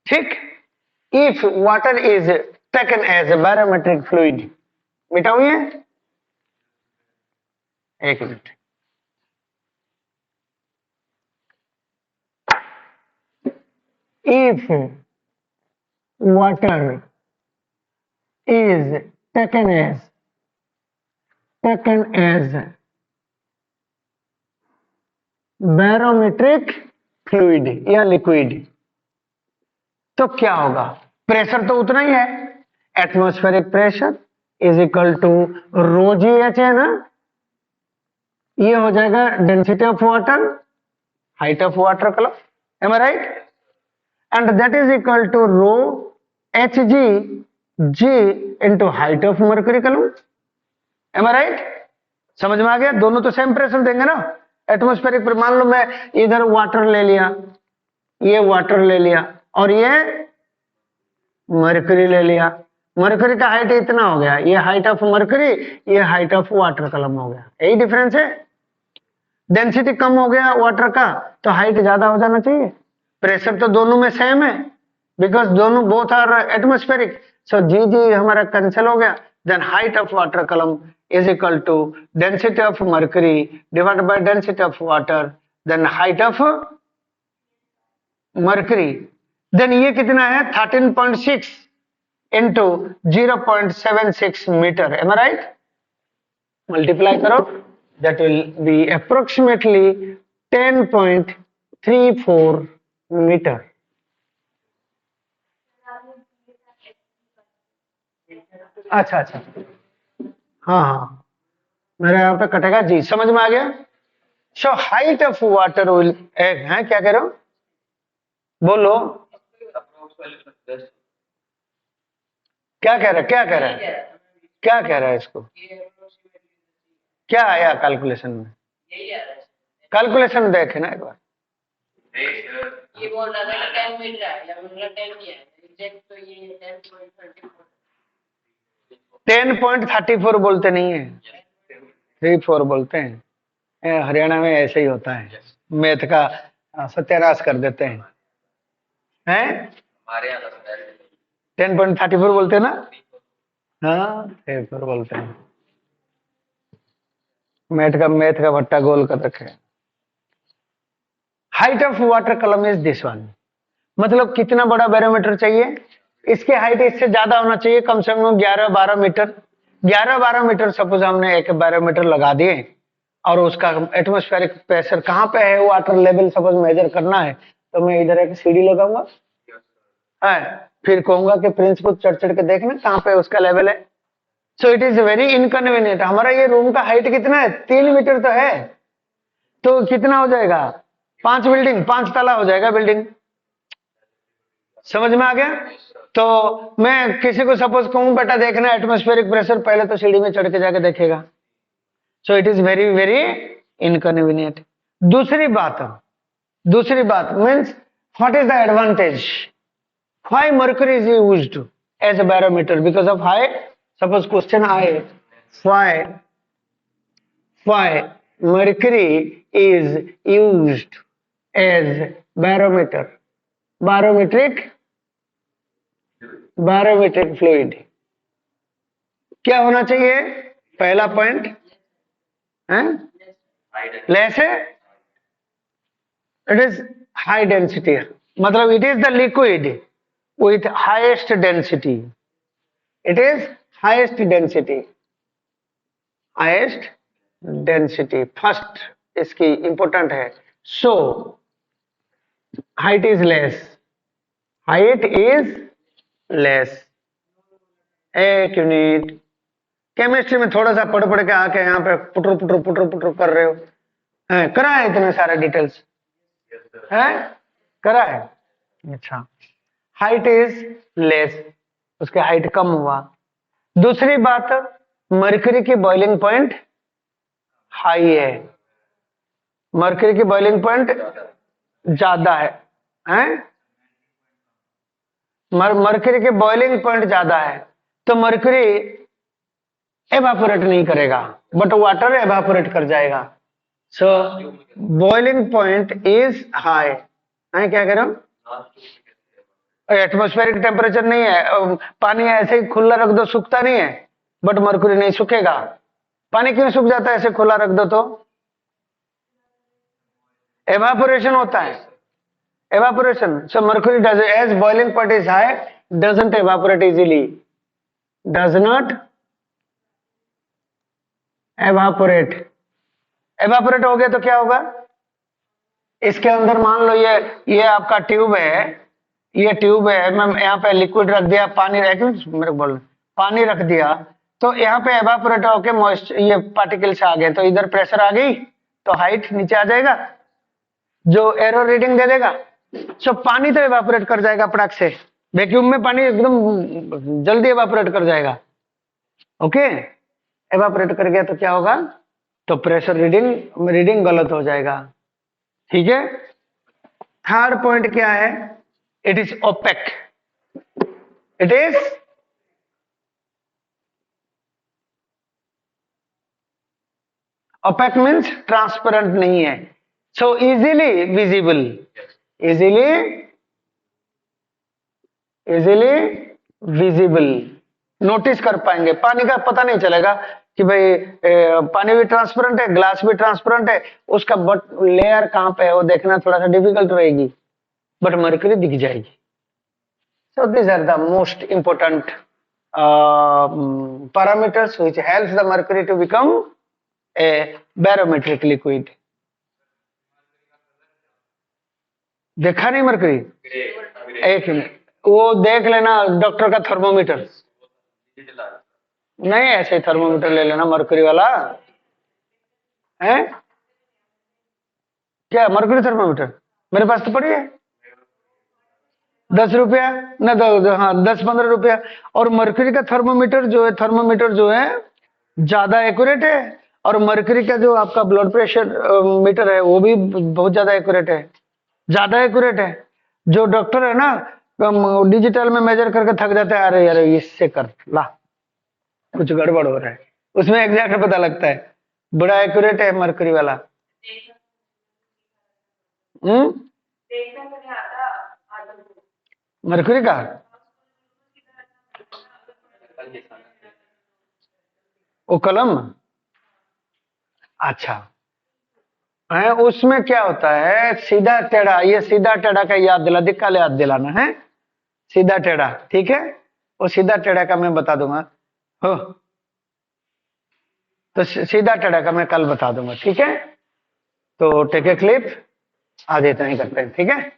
S1: ठीक, if water is taken as a barometric fluid, मिटाओ ये, एक minute. If water is taken as barometric fluid या लिक्विड, तो क्या होगा? प्रेशर तो उतना ही है, atmospheric pressure is equal to rho ji h है ना, ये हो जाएगा density of water, height of water column, am I right? And that is equal to rho h g g into height of mercury कलम, am I right? समझ में आ गया? दोनों तो सेम प्रेशर देंगे ना एटमॉस्फेरिक पर। मान लो मैं इधर वाटर ले लिया, ये वाटर ले लिया, और ये मर्क्यूरी ले लिया। मर्क्यूरी का हाइट इतना हो गया, ये हाइट ऑफ मर्क्यूरी, ये हाइट ऑफ वाटर कलम हो गया, यही डिफरेंस है। डेंसिटी कम हो गया वाटर का तो हाइट ज्यादा हो जाना चाहिए, प्रेशर तो दोनों में सेम है, बिकॉज दोनों both are atmospheric, so g g हमारा कैंसिल हो गया। Then height of water column is equal to density of mercury divided by density of water, then height of mercury. देन ये कितना है 13.6 इंटू 0.76 metre, am I right? Multiply करो, that will be approximately 10.34 metre. अच्छा अच्छा, हाँ हाँ, मेरे यहाँ पे कटेगा जी, समझ में आ गया। So height of water will, है क्या कह रहे हो, बोलो क्या कह रहा है, क्या कह रहा है, क्या कह रहा है इसको, क्या आया कैलकुलेशन में, कैलकुलेशन देखे ना एक बार। ये बोल रहा था 10 मिल रहा है या बोल रहा 10 नहीं है एग्जैक्ट, तो ये 10.34 बोलते नहीं है, 34 बोलते हैं। हरियाणा में ऐसे ही होता है, मैथ का सत्यानाश कर देते हैं। हैं हमारे यहाँ 10.34 बोलते हैं ना, हाँ 34 बोलते हैं। मैथ का भट्टा गोल कर रखे। Height of water column is this one, मतलब कितना बड़ा बैरोमीटर चाहिए, इसके हाइट इससे ज्यादा होना चाहिए, कम से कम 11-12 मीटर। 11-12 मीटर सपोज हमने एक बैरोमीटर लगा दिए और उसका एटमॉस्फेरिक प्रेशर कहाँ पे है, वाटर लेवल सपोज मेजर करना है, तो मैं इधर एक सीढ़ी लगाऊंगा, फिर कहूंगा कि प्रिंस को चढ़ चढ़ के देखना कहाँ पे उसका लेवल है। सो इट इज वेरी इनकन्वीनियंट। हमारा ये रूम का हाइट कितना है, 3 मीटर तो है, तो कितना हो जाएगा, 5 ताला हो जाएगा बिल्डिंग। समझ में आ गया? तो मैं किसी को सपोज कहूं बेटा देखना एटमॉस्फेरिक प्रेशर, पहले तो सीढ़ी में चढ़ के जाके देखेगा। So it is very very inconvenient. दूसरी बात means what is the advantage, why mercury is used as a barometer, because of high, suppose question आए why mercury is used as barometer, barometric fluid क्या होना चाहिए, पहला point है less है, it is high density, मतलब it is the liquid with highest density, it is highest density first इसकी important है। So height is less. एक यूनिट, केमिस्ट्री में थोड़ा सा पढ़ पढ़ के आके यहाँ पे पुटर कर रहे हो, करा है इतने सारे डिटेल्स है, करा है। अच्छा, हाइट इज लेस, उसके हाइट कम हुआ। दूसरी बात, मर्करी की बॉइलिंग पॉइंट हाई है, मर्करी की बॉइलिंग पॉइंट ज्यादा है? मर्करी की बॉइलिंग पॉइंट ज्यादा है, तो मर्करी एवापोरेट नहीं करेगा बट वाटर एवापोरेट कर जाएगा। सो बॉइलिंग पॉइंट इज हाई है, क्या कह रहे हो, एटमॉस्फेरिक टेम्परेचर नहीं है, पानी ऐसे ही खुला रख दो सूखता नहीं है, बट मर्क्यूरी नहीं सूखेगा। पानी क्यों सूख जाता है ऐसे खुला रख दो तो, एवापोरेशन होता है, evaporation. So mercury does, as boiling point is high, doesn't evaporate easily, does not evaporate. evaporate हो गया तो क्या होगा, इसके अंदर मान लो ये आपका ट्यूब है, ये ट्यूब है, मैं यहाँ पे लिक्विड रख दिया, पानी रख, मेरे बोल पानी रख दिया, तो यहाँ पे एवापोरेट होके मॉइस्ट ये पार्टिकल्स आ गए, तो इधर प्रेशर आ गई तो हाइट नीचे आ जाएगा, जो एरो रीडिंग दे देगा। सो पानी तो एवापोरेट कर जाएगा पटाख से, वैक्यूम में पानी एकदम जल्दी एवापोरेट कर जाएगा। ओके, एवापोरेट कर गया तो क्या होगा, तो प्रेशर रीडिंग गलत हो जाएगा। ठीक है, थर्ड पॉइंट क्या है, it is opaque, it is opaque means transparent नहीं है, so easily visible, easily easily visible, notice कर पाएंगे। पानी का पता नहीं चलेगा कि भाई पानी भी ट्रांसपेरेंट है, ग्लास भी ट्रांसपेरेंट है, उसका बट लेयर कहां पे है वो देखना थोड़ा सा डिफिकल्ट रहेगी, बट मरकरी दिख जाएगी। सो these are the most important parameters which helps the mercury to become a barometric liquid। देखा नहीं मरकरी? एक मिनट, वो देख लेना डॉक्टर का थर्मोमीटर, नहीं ऐसे ही थर्मोमीटर ले लेना मरकरी वाला है। क्या मरकरी थर्मोमीटर मेरे पास तो पड़ी है, 10 रुपया ना, हाँ 10-15 रुपया। और मरकरी का थर्मोमीटर जो है ज्यादा एक्यूरेट है, और मरकरी का जो आपका ब्लड प्रेशर मीटर है वो भी बहुत ज्यादा एक्यूरेट है, ज्यादा एक्यूरेट है। जो डॉक्टर है ना डिजिटल में मेजर करके थक जाता है, अरे यार इससे कर ला कुछ गड़बड़ हो रहा है, उसमें एग्जैक्ट पता लगता है, बड़ा एक्यूरेट है मरकरी वाला। मरकरी का वो कलम, अच्छा है, उसमें क्या होता है सीधा टेढ़ा, ये सीधा टेढ़ा का याद दिला, कल याद दिलाना है सीधा टेढ़ा, ठीक है? वो सीधा टेढ़ा का मैं बता दूंगा, हो तो सीधा टेढ़ा का मैं कल बता दूंगा, ठीक है? तो टेक ए क्लिप, आज इतना ही करते हैं, ठीक है?